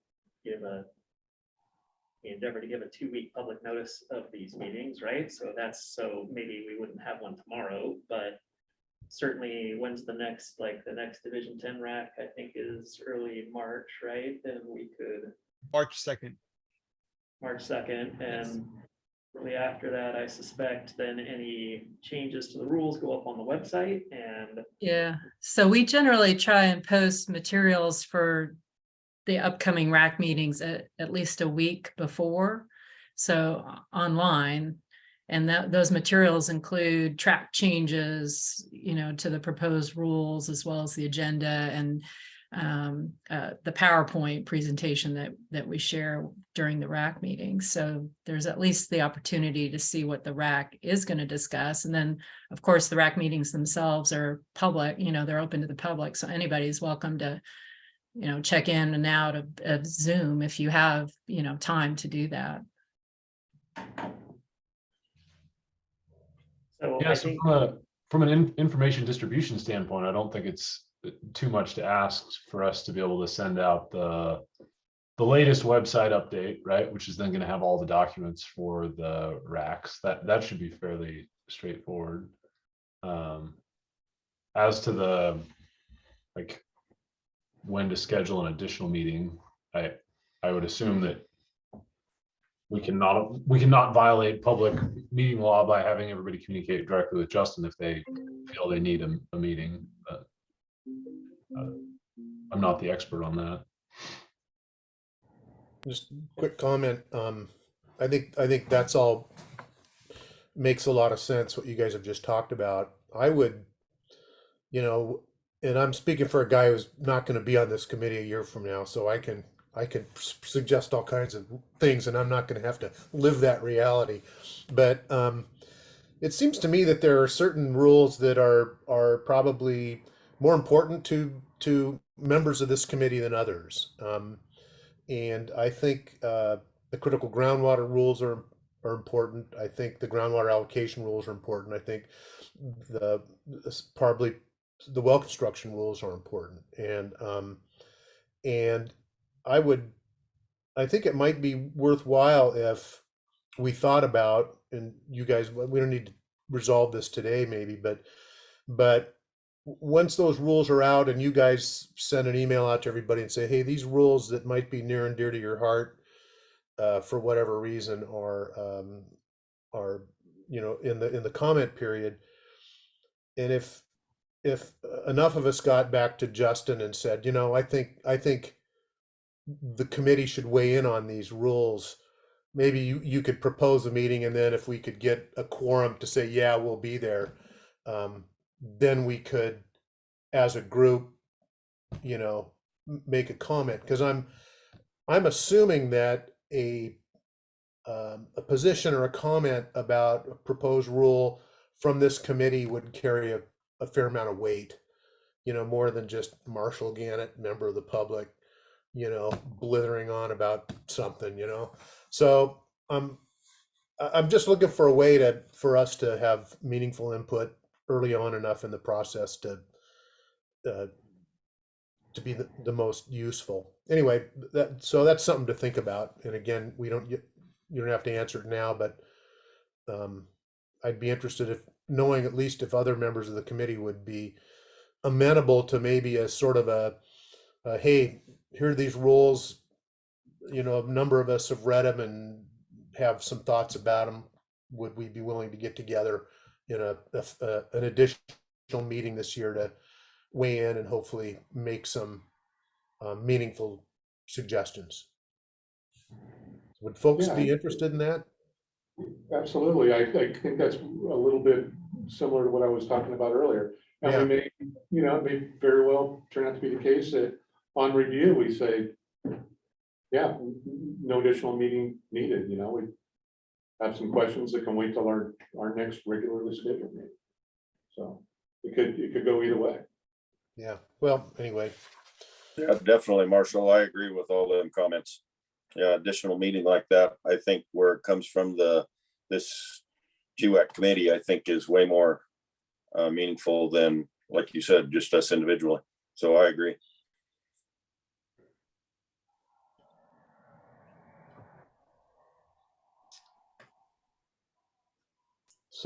endeavor to give a 2-week public notice of these meetings, right? So maybe we wouldn't have one tomorrow, but certainly when's the next Division 10 rack, I think is early March, right? Then we could March 2nd. March 2nd, and shortly after that, I suspect then any changes to the rules go up on the website and. Yeah, so we generally try and post materials for the upcoming RAC meetings at least a week before, so online. And those materials include track changes, to the proposed rules, as well as the agenda and the PowerPoint presentation that we share during the RAC meeting. So there's at least the opportunity to see what the RAC is going to discuss. And then, of course, the RAC meetings themselves are public, they're open to the public. So anybody's welcome to, check in and out of Zoom if you have, time to do that. So Yeah, I so think, from an information distribution standpoint, I don't think it's too much to ask for us to be able to send out the latest website update, right? Which is then going to have all the documents for the racks. That should be fairly straightforward. As to the when to schedule an additional meeting, I would assume that we cannot violate public meeting law by having everybody communicate directly with Justin if they feel they need a meeting. But I'm not the expert on that. Just quick comment. I think that's all makes a lot of sense what you guys have just talked about. I would, and I'm speaking for a guy who's not going to be on this committee a year from now, so I can suggest all kinds of things, and I'm not going to have to live that reality. But it seems to me that there are certain rules that are probably more important to members of this committee than others. And I think the critical groundwater rules are important. I think the groundwater allocation rules are important. I think probably the well construction rules are important. And I think it might be worthwhile if we thought about, and you guys, we don't need to resolve this today maybe, but once those rules are out and you guys send an email out to everybody and say, hey, these rules that might be near and dear to your heart for whatever reason are in the comment period. And if enough of us got back to Justin and said, I think the committee should weigh in on these rules, maybe you could propose a meeting, and then if we could get a quorum to say, yeah, we'll be there, then we could, as a group, make a comment. Because I'm assuming that a position or a comment about a proposed rule from this committee would carry a fair amount of weight, more than just Marshall Gannett, member of the public, blithering on about something, So I'm just looking for a way for us to have meaningful input early on enough in the process to be the most useful. Anyway, so that's something to think about. And again, you don't have to answer it now, but I'd be interested if knowing at least if other members of the committee would be amenable to maybe a sort of a hey, here are these rules. A number of us have read them and have some thoughts about them. Would we be willing to get together in an additional meeting this year to weigh in and hopefully make some meaningful suggestions? Would folks be interested in that? Absolutely. I think that's a little bit similar to what I was talking about earlier. And Yeah. we may, it may very well turn out to be the case that on review, we say, yeah, no additional meeting needed, have some questions that can wait till our next regularly scheduled meeting. So it could go either way. Yeah, well, anyway, Yeah, definitely, Marshall. I agree with all them comments. Yeah, additional meeting like that, I think where it comes from this GWAC committee, I think is way more meaningful than, like you said, just us individually. So I agree.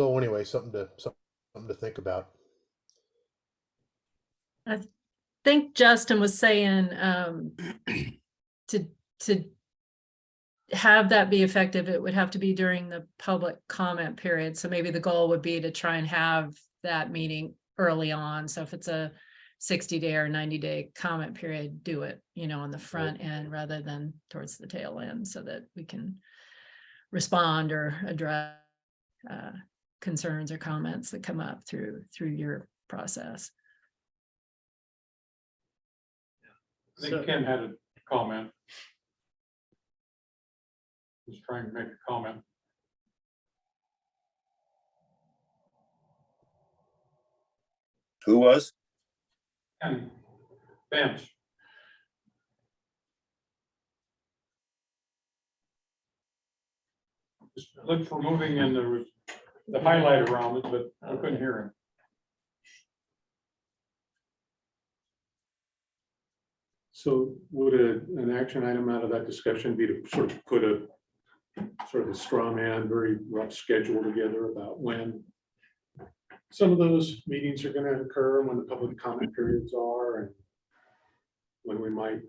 so anyway, something to think about. I think Justin was saying to have that be effective, it would have to be during the public comment period. So maybe the goal would be to try and have that meeting early on. So if it's a 60-day or 90-day comment period, do it, on the front end rather than towards the tail end, so that we can respond or address concerns or comments that come up through your process. I think Ken had a comment. He's trying to make a comment. Who was? Ken Vance. Just looked for moving and there was the highlight around it, but I couldn't hear him. So would an action item out of that discussion be to sort of put a sort of a straw man, very rough schedule together about when some of those meetings are going to occur, when the public comment periods are, and when we might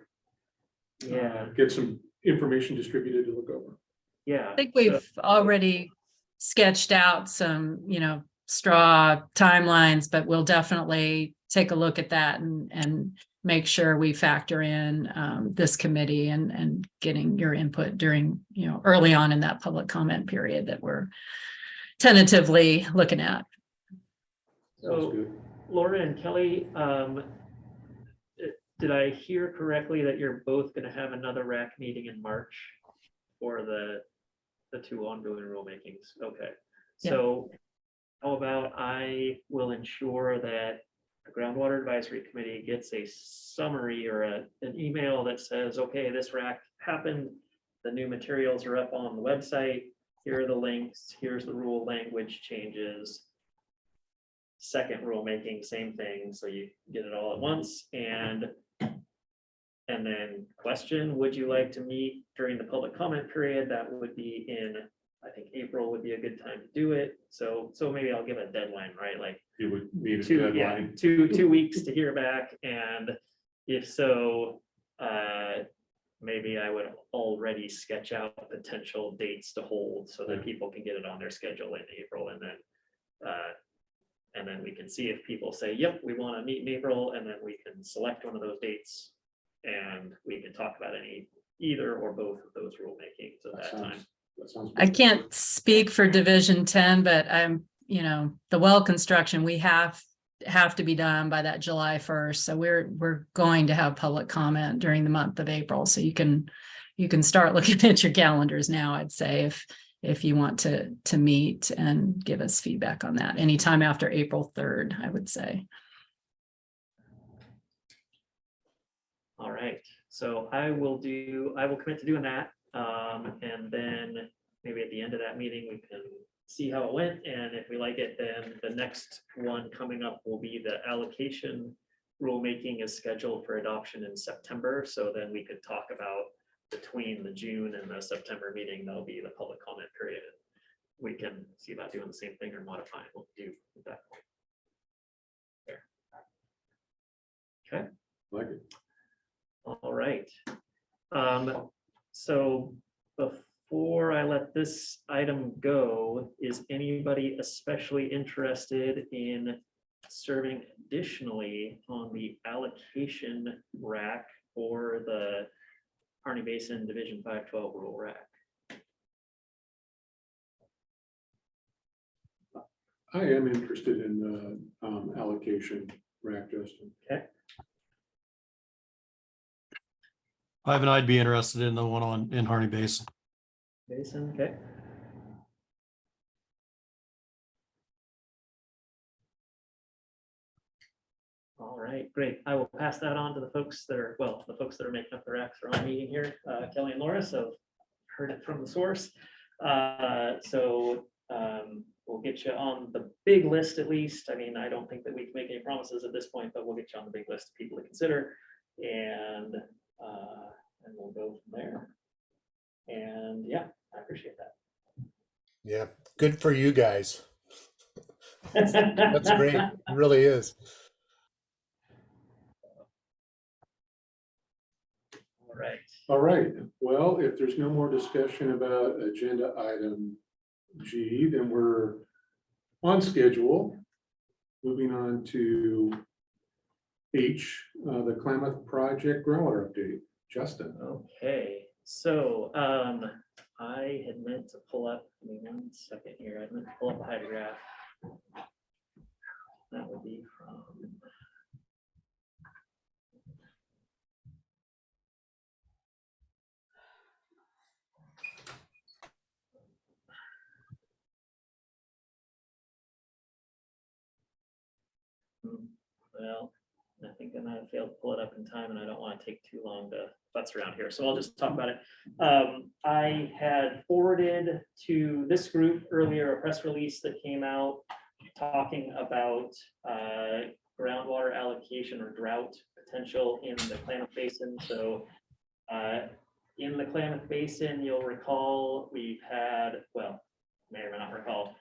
get some information distributed to look over? Yeah. I think we've already sketched out some, straw timelines, but we'll definitely take a look at that and make sure we factor in this committee and getting your input during, early on in that public comment period that we're tentatively looking at. So Laura and Kelly, did I hear correctly that you're both going to have another RAC meeting in March for the two ongoing rulemakings? Okay. So how about I will ensure that the Groundwater Advisory Committee gets a summary or an email that says, okay, this RAC happened. The new materials are up on the website. Here are the links. Here's the rule language changes. Second rulemaking, same thing. So you get it all at once. And then question, would you like to meet during the public comment period? That would be in, I think April would be a good time to do it. So maybe I'll give a deadline, right? Like You would need a 2 deadline. 2 weeks to hear back. And if so, maybe I would already sketch out potential dates to hold so that people can get it on their schedule in April. And then we can see if people say, yep, we want to meet in April, and then we can select one of those dates and we can talk about either or both of those rulemakings at that time. I can't speak for Division 10, but I'm, the well construction, we have to be done by that July 1st. So we're going to have public comment during the month of April. So you can start looking at your calendars now, I'd say, if you want to meet and give us feedback on that anytime after April 3rd, I would say. All right, so I will commit to doing that. And then maybe at the end of that meeting, we can see how it went. And if we like it, then the next one coming up will be the allocation rulemaking is scheduled for adoption in September. So then we could talk about between the June and the September meeting, that'll be the public comment period. We can see about doing the same thing or modifying what we do at that point. There. Okay. Like it. All right. So before I let this item go, is anybody especially interested in serving additionally on the allocation RAC or the Harney Basin Division 512 Rural RAC? I am interested in the allocation RAC, Justin. Okay. Ivan, I'd be interested in the one in Harney Basin. Basin, okay. right, great. I will pass that on to the folks that are, well, the folks that are making up the racks are on meeting here, Kelly and Laura, so heard it from the source. We'll get you on the big list at least. I mean, I don't think that we can make any promises at this point, but we'll get you on the big list of people to consider, and we'll go from there. And yeah, I appreciate that. Yeah, good for you guys. That's great. It really is. All right. All right, well, if there's no more discussion about agenda item G, then we're on schedule. Moving on to H, the Klamath Project groundwater update. Justin. Okay, so I had meant to pull up, give me 1 second here. I meant to pull up a hydrograph. That would be from. Well, I think I might have failed to pull it up in time, and I don't want to take too long to futz around here, so I'll just talk about it. I had forwarded to this group earlier a press release that came out talking about groundwater allocation or drought potential in the Klamath Basin. So in the Klamath Basin, you'll recall we've had, well, may or may not recall,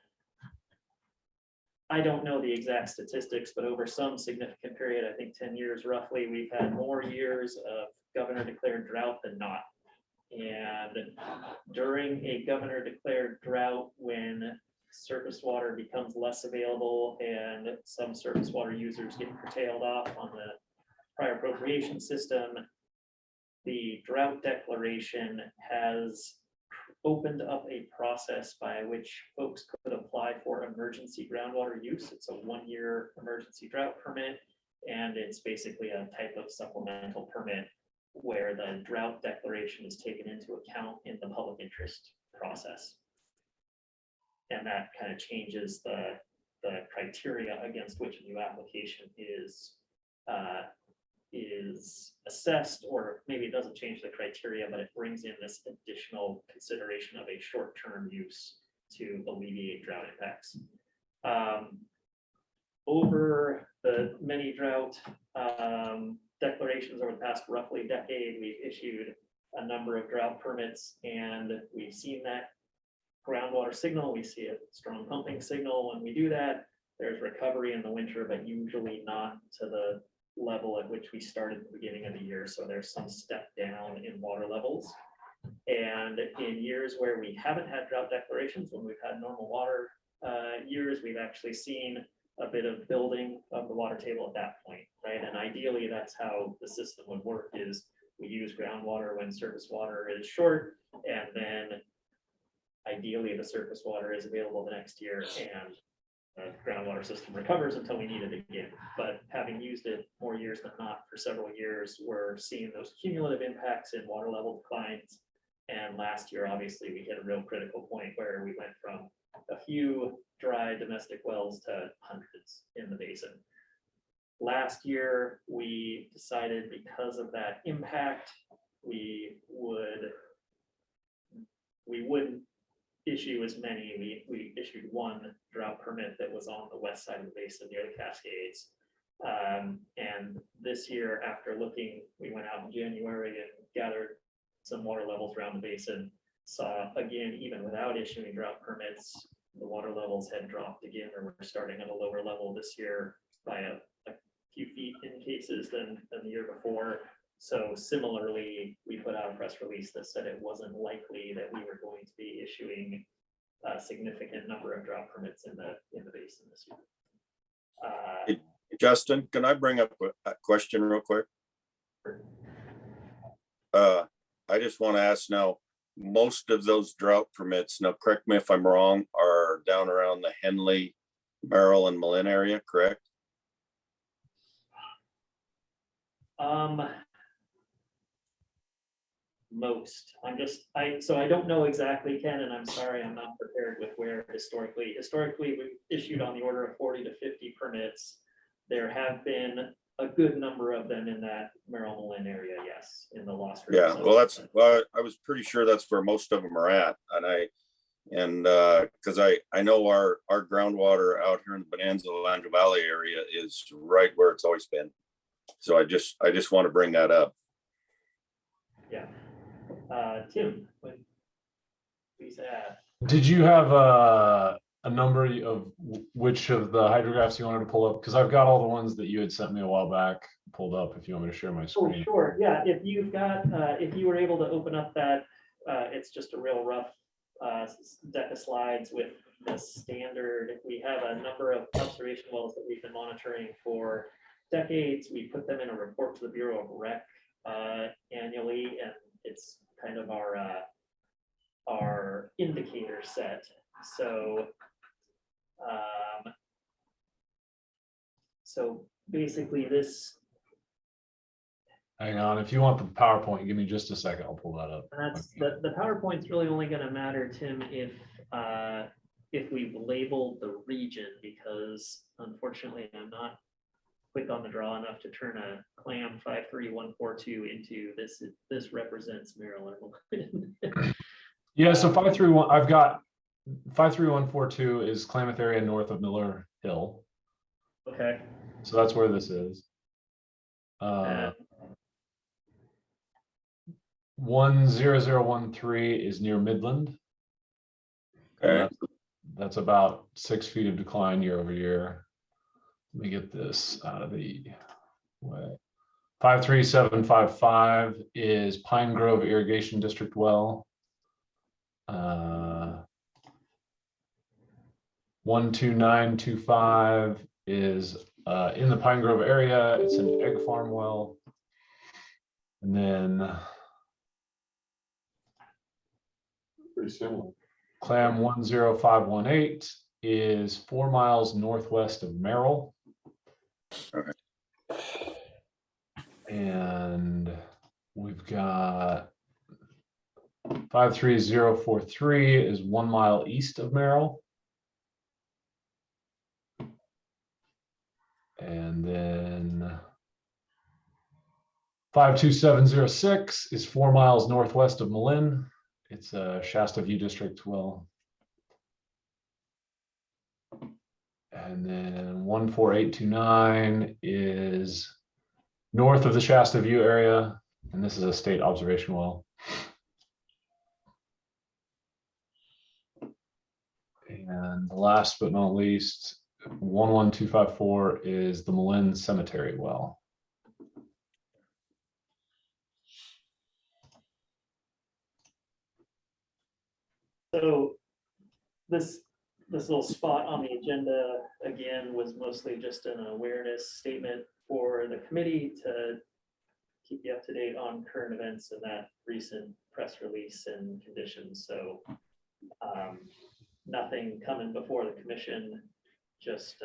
I don't know the exact statistics, but over some significant period, I think 10 years roughly, we've had more years of governor declared drought than not. And during a governor declared drought, when surface water becomes less available and some surface water users get curtailed off on the prior appropriation system, the drought declaration has opened up a process by which folks could apply for emergency groundwater use. It's a 1-year emergency drought permit, and it's basically a type of supplemental permit where the drought declaration is taken into account in the public interest process. And that kind of changes the criteria against which a new application is assessed, or maybe it doesn't change the criteria, but it brings in this additional consideration of a short-term use to alleviate drought impacts. Over the many drought declarations over the past roughly decade, we've issued a number of drought permits, and we've seen that groundwater signal. We see a strong pumping signal when we do that. There's recovery in the winter, but usually not to the level at which we started at the beginning of the year. So there's some step down in water levels. And in years where we haven't had drought declarations, when we've had normal water years, we've actually seen a bit of building of the water table at that point, right? And ideally, that's how the system would work, is we use groundwater when surface water is short, and then ideally the surface water is available the next year, and the groundwater system recovers until we need it again. But having used it more years than not for several years, we're seeing those cumulative impacts in water level declines. And last year, obviously, we hit a real critical point where we went from a few dry domestic wells to hundreds in the basin. Last year, we decided, because of that impact, we wouldn't issue as many. We issued one drought permit that was on the west side of the basin near the Cascades. And this year, after looking, we went out in January and gathered some water levels around the basin, saw again, even without issuing drought permits, the water levels had dropped again, or we're starting at a lower level this year by a few feet in cases than the year before. So similarly, we put out a press release that said it wasn't likely that we were going to be issuing a significant number of drought permits in the basin this year. Justin, can I bring up a question real quick? I just want to ask now, most of those drought permits, now correct me if I'm wrong, are down around the Henley, Merrill, and Malin area, correct? Most. So I don't know exactly, Ken, and I'm sorry, I'm not prepared with where historically we've issued on the order of 40 to 50 permits. There have been a good number of them in that Merrill-Malin area, yes, in the Lost River Yeah, zone. well, I was pretty sure that's where most of them are at. And because I know our groundwater out here in the Bonanza Landro Valley area is right where it's always been. So I just want to bring that up. Yeah. Tim, please add. Did you have a number of which of the hydrographs you wanted to pull up? Because I've got all the ones that you had sent me a while back pulled up if you want me to share my Oh, screen. sure. Yeah, if you've got, if you were able to open up that, it's just a real rough deck of slides with the standard. We have a number of observation wells that we've been monitoring for decades. We put them in a report to the Bureau of Rec annually, and it's kind of our indicator set. So, so basically this. Hang on, if you want the PowerPoint, give me just a second, I'll pull that up. That's the PowerPoint's really only going to matter, Tim, if we've labeled the region, because unfortunately I'm not quick on the draw enough to turn a clam 53142 into this. This represents Maryland. Yeah, so 531, I've got 53142 is Klamath area north of Miller Hill. Okay. So that's where this is. 10013 is near Midland. Okay. That's about 6 feet of decline year over year. Let me get this out of the way. 53755 is Pine Grove Irrigation District well. 12925 is in the Pine Grove area. It's an egg farm well. And then Pretty similar. Clam 10518 is 4 miles northwest of Merrill. Okay. And we've got 53043 is 1 mile east of Merrill. And then 52706 is 4 miles northwest of Malin. It's a Shasta View District well. And then 14829 is north of the Shasta View area. And this is a state observation well. And last but not least, 11254 is the Malin Cemetery well. So this little spot on the agenda, again, was mostly just an awareness statement for the committee to keep you up to date on current events and that recent press release and conditions. So nothing coming before the commission, just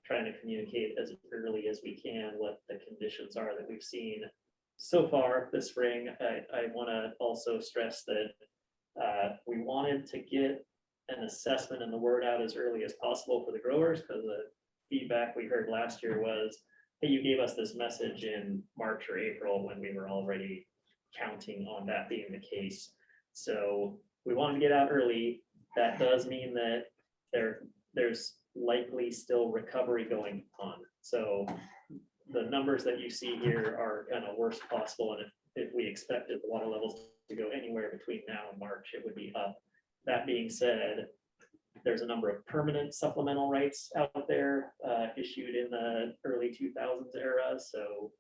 trying to communicate as early as we can what the conditions are that we've seen so far this spring. I want to also stress that we wanted to get an assessment and the word out as early as possible for the growers, because the feedback we heard last year was, hey, you gave us this message in March or April when we were already counting on that being the case. So we wanted to get out early. That does mean that there's likely still recovery going on. So the numbers that you see here are kind of worst possible. And if we expected the water levels to go anywhere between now and March, it would be up. That being said, there's a number of permanent supplemental rights out there issued in the early 2000s era. So,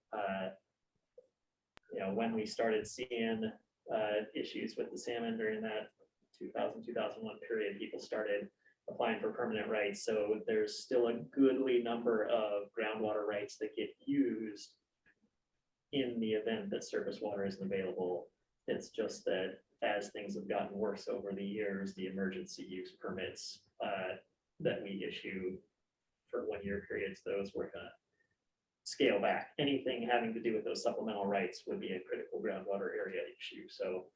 when we started seeing issues with the salmon during that 2000, 2001 period, people started applying for permanent rights. So there's still a goodly number of groundwater rights that get used in the event that surface water isn't available. It's just that as things have gotten worse over the years, the emergency use permits that we issue for 1 year periods, those we're gonna scale back. Anything having to do with those supplemental rights would be a critical groundwater area issue. So,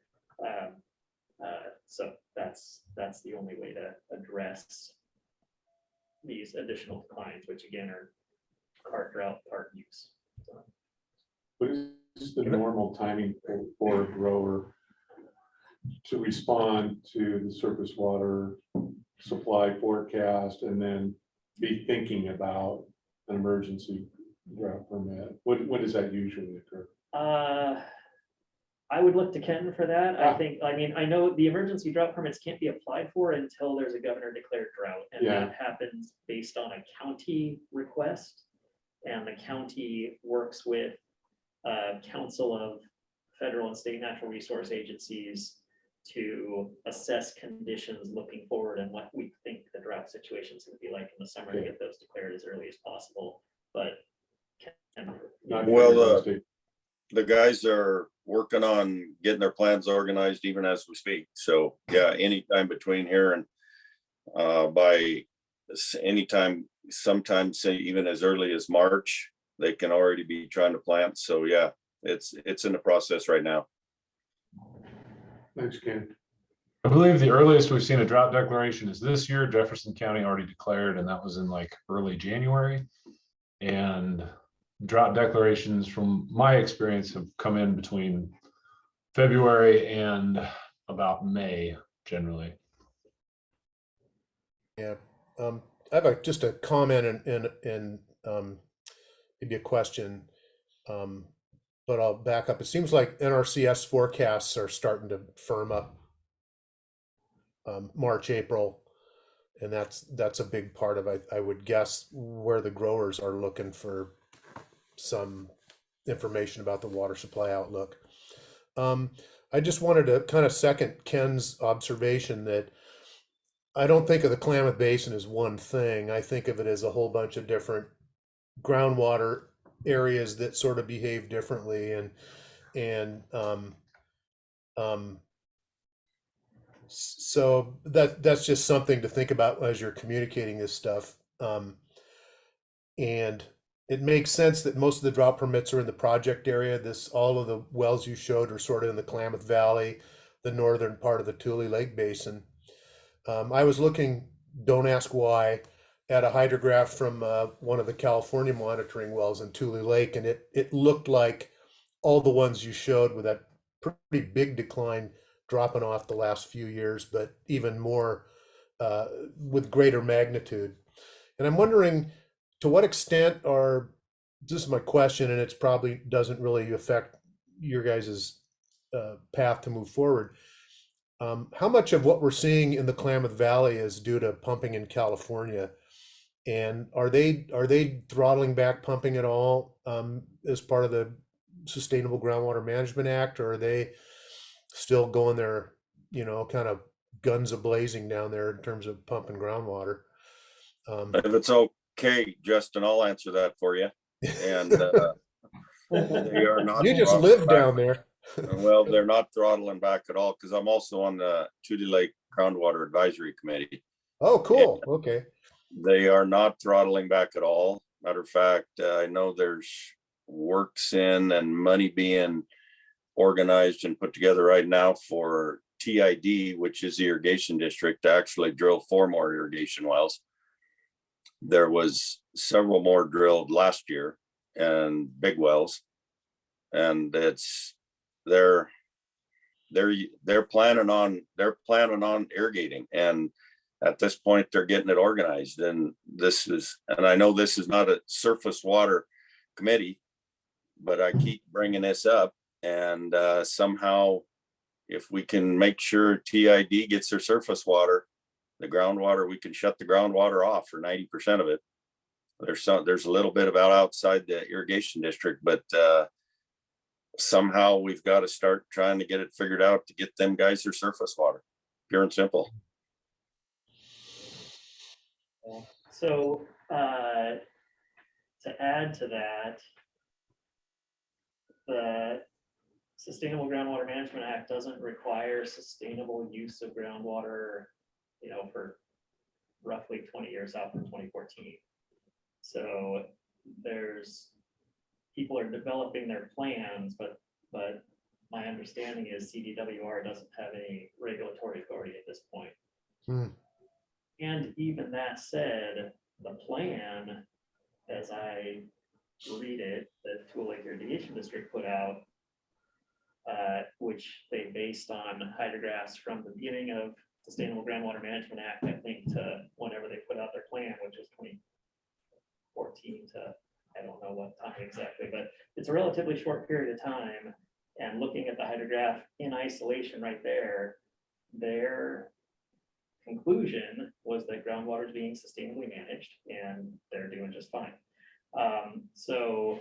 so that's the only way to address these additional declines, which again part drought, part use. What is the normal timing for a grower to respond to the surface water supply forecast and then be thinking about an emergency drought permit? When does that usually occur? I would look to Ken for that. I Ah. think, I mean, I know the emergency drought permits can't be applied for until there's a governor declared drought. And Yeah. that happens based on a county request. And the county works with council of federal and state natural resource agencies to assess conditions looking forward and what we think the drought situation is going to be like in the summer to Okay. get those declared as early as possible. But Not Well, very realistic. the guys are working on getting their plans organized even as we speak. So yeah, anytime between here and by anytime, sometimes say even as early as March, they can already be trying to plant. So yeah, it's in the process right now. Thanks, Ken. I believe the earliest we've seen a drought declaration is this year. Jefferson County already declared, and that was in like early January. And drought declarations, from my experience, have come in between February and about May generally. Yeah, I have just a comment and maybe a question, but I'll back up. It seems like NRCS forecasts are starting to firm up March, April, and that's a big part of, I would guess, where the growers are looking for some information about the water supply outlook. I just wanted to kind of second Ken's observation that I don't think of the Klamath Basin as one thing. I think of it as a whole bunch of different groundwater areas that sort of behave differently, and so that's just something to think about as you're communicating this stuff. And it makes sense that most of the drought permits are in the project area. All of the wells you showed are sort of in the Klamath Valley, the northern part of the Tule Lake Basin. I was looking, don't ask why, at a hydrograph from one of the California monitoring wells in Tule Lake, and it looked like all the ones you showed with that pretty big decline dropping off the last few years, but even more with greater magnitude. And I'm wondering, to what extent this is my question, and it's probably doesn't really affect your guys's path to move forward. How much of what we're seeing in the Klamath Valley is due to pumping in California? And are they throttling back pumping at all as part of the Sustainable Groundwater Management Act, or are they still going there, kind of guns a-blazing down there in terms of pumping groundwater? If it's okay, Justin, I'll answer that for you. And they are not. You just live down there. Well, they're not throttling back at all, because I'm also on the Tule Lake Groundwater Advisory Committee. Oh, cool. Okay. They are not throttling back at all. Matter of fact, I know there's works in and money being organized and put together right now for TID, which is the irrigation district, to actually drill 4 more irrigation wells. There was several more drilled last year, and big wells, and they're planning on irrigating, and at this point they're getting it organized. And I know this is not a surface water committee, but I keep bringing this up, and somehow if we can make sure TID gets their surface water, the groundwater, we can shut the groundwater off for 90% of it. There's a little bit about outside the irrigation district, but somehow we've got to start trying to get it figured out to get them guys their surface water, pure and simple. So to add to that, the Sustainable Groundwater Management Act doesn't require sustainable use of groundwater, for roughly 20 years out from 2014. So people are developing their plans, but my understanding is CDWR doesn't have any regulatory authority at this point. Hmm. And even that said, the plan as I read it, the Tool Lake Irrigation District put out, which they based on hydrographs from the beginning of Sustainable Groundwater Management Act, I think, to whenever they put out their plan, which is 2014 to, I don't know what time exactly, but it's a relatively short period of time. And looking at the hydrograph in isolation right there, their conclusion was that groundwater is being sustainably managed and they're doing just fine. So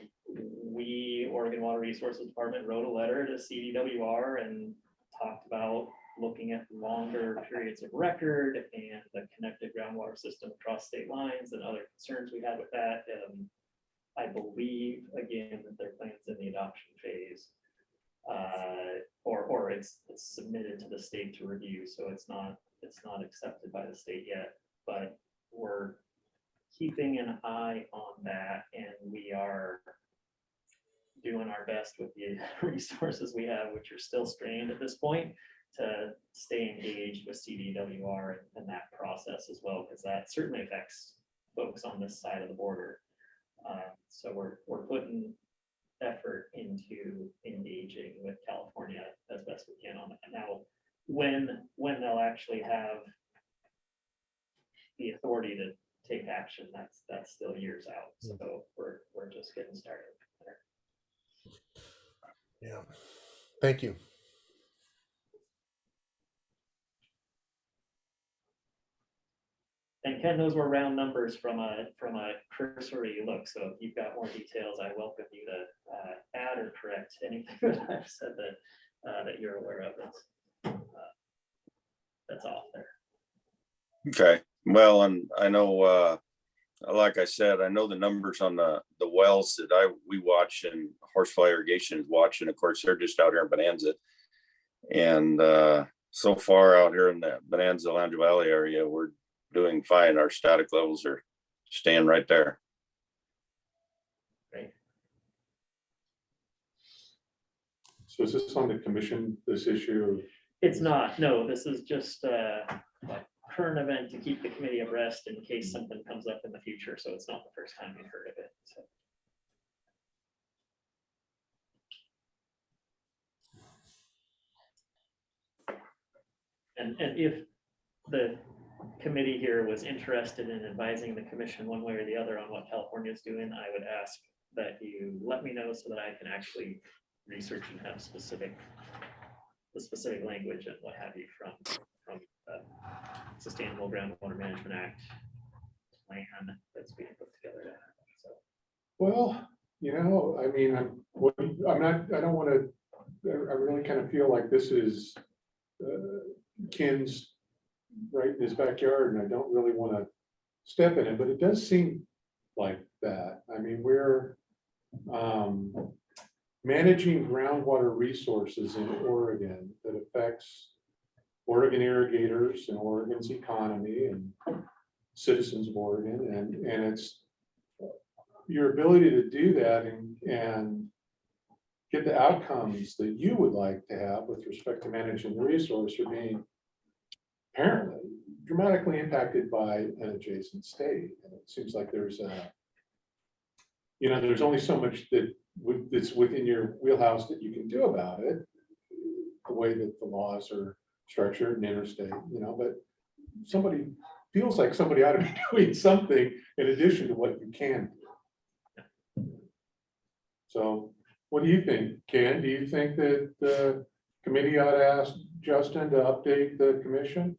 we, Oregon Water Resources Department, wrote a letter to CDWR and talked about looking at longer periods of record and the connected groundwater system across state lines and other concerns we had with that. I believe, again, that their plan's in the adoption phase. Or it's submitted to the state to review, so it's not accepted by the state yet, but we're keeping an eye on that, and we are doing our best with the resources we have, which are still strained at this point, to stay engaged with CDWR and that process as well, because that certainly affects folks on this side of the border. So we're putting effort into engaging with California as best we can on that. Now, when they'll actually have the authority to take action, that's still years out. So we're just getting started there. Yeah. Thank you. And Ken, those were round numbers from a cursory look. So if you've got more details, I welcome you to add or correct anything that I've said that you're aware of. That's off there. Okay, well, and I know, like I said, I know the numbers on the wells that we watch and Horsefly Irrigation is watching. Of course, they're just out here in Bonanza. And so far out here in the Bonanza Laundry Valley area, we're doing fine. Our static levels are staying right there. Great. So is this on the commission, this issue? It's not, no, this is just a current event to keep the committee abreast in case something comes up in the future. So it's not the first time you've heard of it. So. And if the committee here was interested in advising the commission one way or the other on what California is doing, I would ask that you let me know so that I can actually research and have the specific language and what have you from the Sustainable Groundwater Management Act plan that's being put together. So. Well, I mean, I don't want to, I really kind of feel like this is Ken's right in his backyard, and I don't really want to step in it, but it does seem like that. I mean, we're managing groundwater resources in Oregon that affects Oregon irrigators and Oregon's economy and citizens of Oregon, and it's your ability to do that and get the outcomes that you would like to have with respect to managing the resource are being apparently dramatically impacted by an adjacent state. And it seems like there's there's only so much that's within your wheelhouse that you can do about it, the way that the laws are structured and interstate, but somebody feels like somebody ought to be doing something in addition to what you can do. So what do you think, Ken? Do you think that the committee ought to ask Justin to update the commission?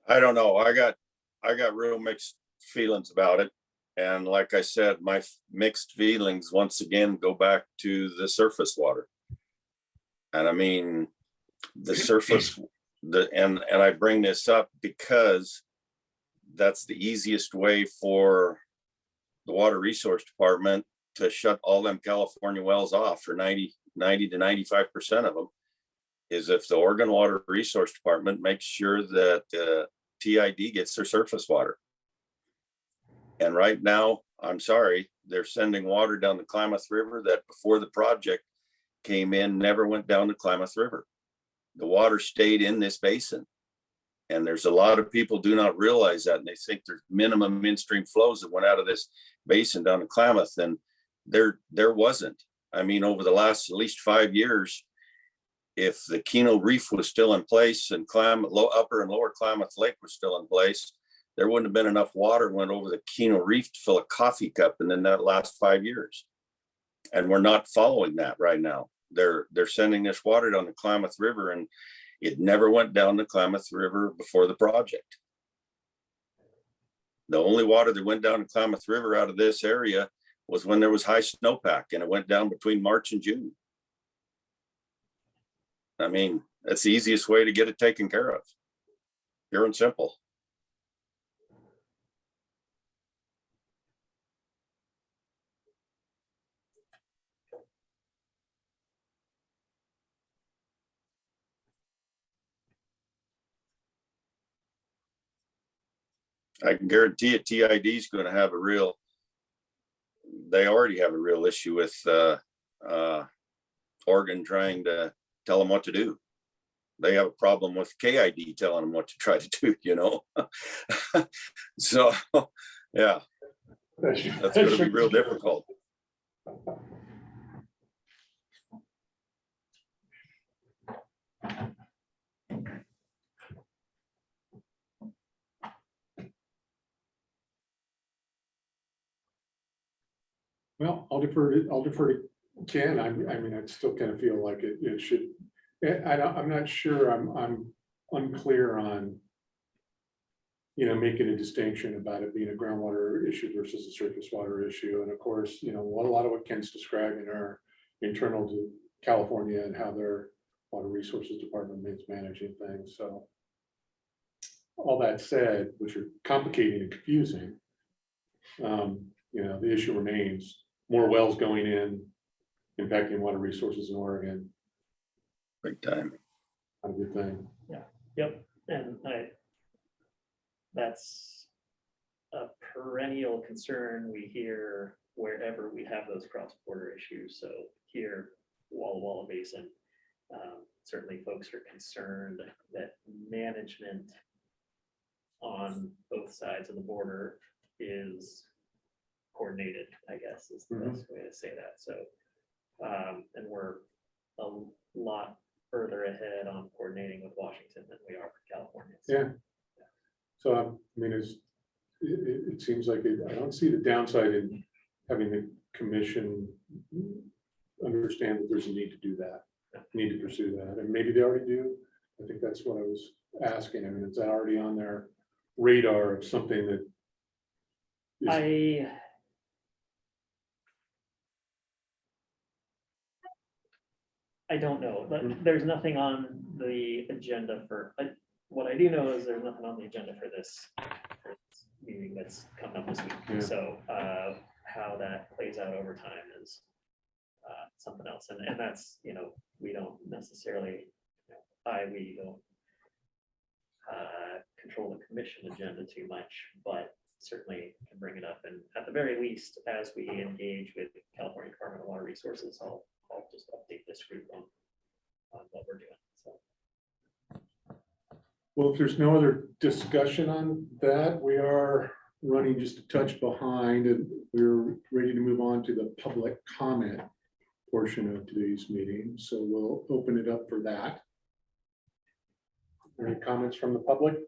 I don't know. I got real mixed feelings about it. And like I said, my mixed feelings once again go back to the surface water. And I mean, the surface, and I bring this up because that's the easiest way for the Water Resource Department to shut all them California wells off for 90 to 95% of them, is if the Oregon Water Resource Department makes sure that TID gets their surface water. And right now, I'm sorry, they're sending water down the Klamath River that before the project came in, never went down the Klamath River. The water stayed in this basin. And there's a lot of people do not realize that, and they think there's minimum in-stream flows that went out of this basin down to Klamath, and there wasn't. I mean, over the last at least 5 years, if the Keno Reef was still in place and upper and lower Klamath Lake was still in place, there wouldn't have been enough water went over the Keno Reef to fill a coffee cup in that last 5 years. And we're not following that right now. They're sending this water down the Klamath River, and it never went down the Klamath River before the project. The only water that went down the Klamath River out of this area was when there was high snowpack, and it went down between March and June. I mean, that's the easiest way to get it taken care of. Pure and simple. I can guarantee it, TID is going to have they already have a real issue with Oregon trying to tell them what to do. They have a problem with KID telling them what to try to do, you know? So, yeah, that's going to be real difficult. Well, I'll defer to Ken. I mean, I still kind of feel like it should, I'm not sure, I'm unclear on, you know, making a distinction about it being a groundwater issue versus a surface water issue. And of course, you know, a lot of what Ken's describing are internal to California and how their water resources department is managing things. So all that said, which are complicated and confusing, you know, the issue remains more wells going in, impacting water resources in Oregon. Big time. A good thing. Yeah, yep, and that's a perennial concern we hear wherever we have those cross-border issues. So here, Walla Walla Basin, certainly folks are concerned that management on both sides of the border is coordinated, I guess is the best way to say that. So, and we're a lot further ahead on coordinating with Washington than we are with California. So, Yeah. So, I mean, it seems like I don't see the downside in having the commission understand that there's a need to do that, need to pursue that. And maybe they already do. I think that's what I was asking. I mean, is that already on their radar of something that is, I don't know, but there's nothing on the agenda for, what I do know is there's nothing on the agenda for this meeting that's coming up this week. Yeah. So how that plays out over time is something else. And that's, you know, we don't necessarily, we don't control the commission agenda too much, but certainly can bring it up. And at the very least, as we engage with California Department of Water Resources, I'll just update this group on what we're doing. So, well, if there's no other discussion on that, we are running just a touch behind and we're ready to move on to the public comment portion of today's meeting. So we'll open it up for that. Any comments from the public?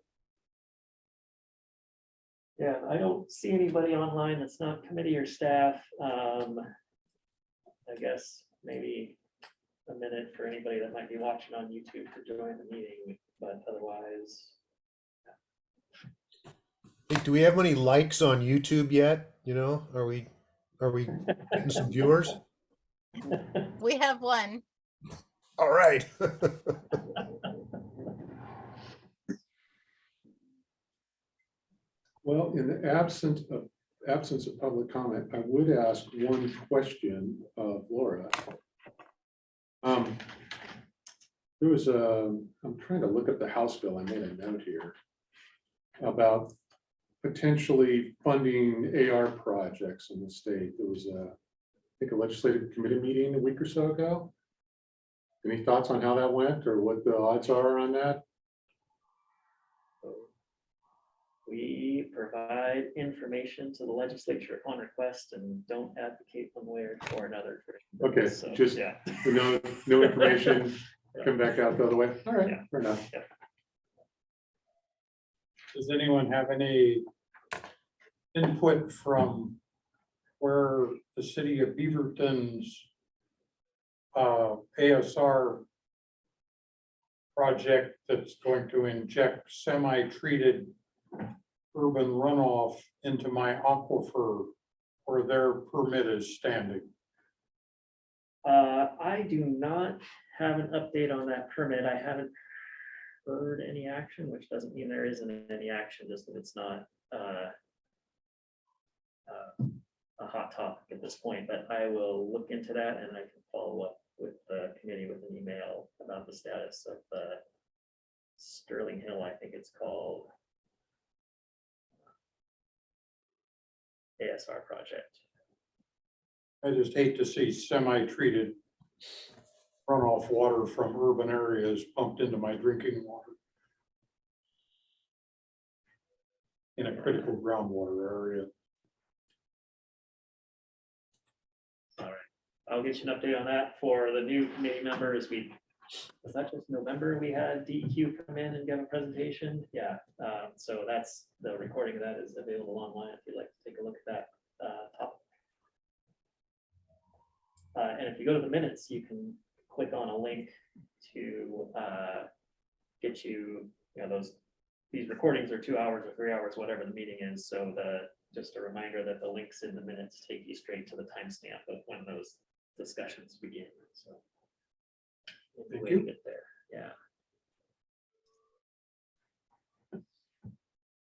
yeah, I don't see anybody online that's not committee or staff. I guess maybe a minute for anybody that might be watching on YouTube to join the meeting, but otherwise. Hey, do we have any likes on YouTube yet? You know, are we getting some viewers? We have one. All right. Well, in the absence of public comment, I would ask one question of Laura. There was I'm trying to look up the House bill. I made a note here about potentially funding AR projects in the state. There was I think a legislative committee meeting a week or so ago. Any thoughts on how that went or what the odds are on that? we provide information to the legislature upon request and don't advocate one way or for another. Okay, So, just yeah. no information, come back out the other way. All right, Yeah. fair enough. Does anyone have any input from where the city of Beaverton's ASR project that's going to inject semi-treated urban runoff into my aquifer, where their permit is standing? I do not have an update on that permit. I haven't heard any action, which doesn't mean there isn't any action, just that it's not a hot topic at this point, but I will look into that and I can follow up with the committee with an email about the status of the Sterling Hill, I think it's called, ASR project. I just hate to see semi-treated runoff water from urban areas pumped into my drinking water in a critical groundwater area. All right, I'll get you an update on that for the new committee members. Was that just November? We had DEQ come in and give a presentation. Yeah, so that's, the recording of that is available online if you'd like to take a look at that topic. And if you go to the minutes, you can click on a link to get you, these recordings are 2 hours or 3 hours, whatever the meeting is. So just a reminder that the links in the minutes take you straight to the timestamp of when those discussions begin. So Thank way you. to get there. Yeah.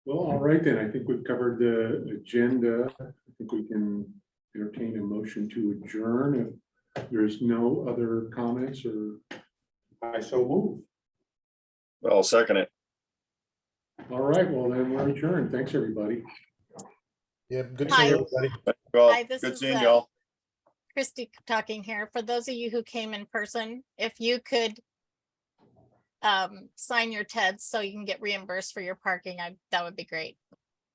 Well, all right then, I think we've covered the agenda. I think we can entertain a motion to adjourn if there's no other comments, or I so move. I'll second it. all right, well then we're adjourned. Thanks, everybody. Yeah, good Hi. seeing everybody. Well, Hi, this good is, seeing y'all. Christy talking here. For those of you who came in person, if you could sign your TEDs so you can get reimbursed for your parking, that would be great.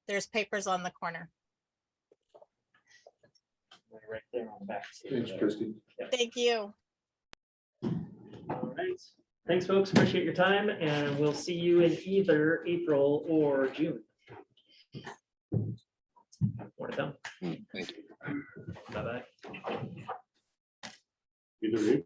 There's papers on the corner. Right there on the back. Thanks, Christy. Thank you. All right. Thanks, folks. Appreciate your time, and we'll see you in either April or June. More to come. Thank you. Bye-bye. Either way.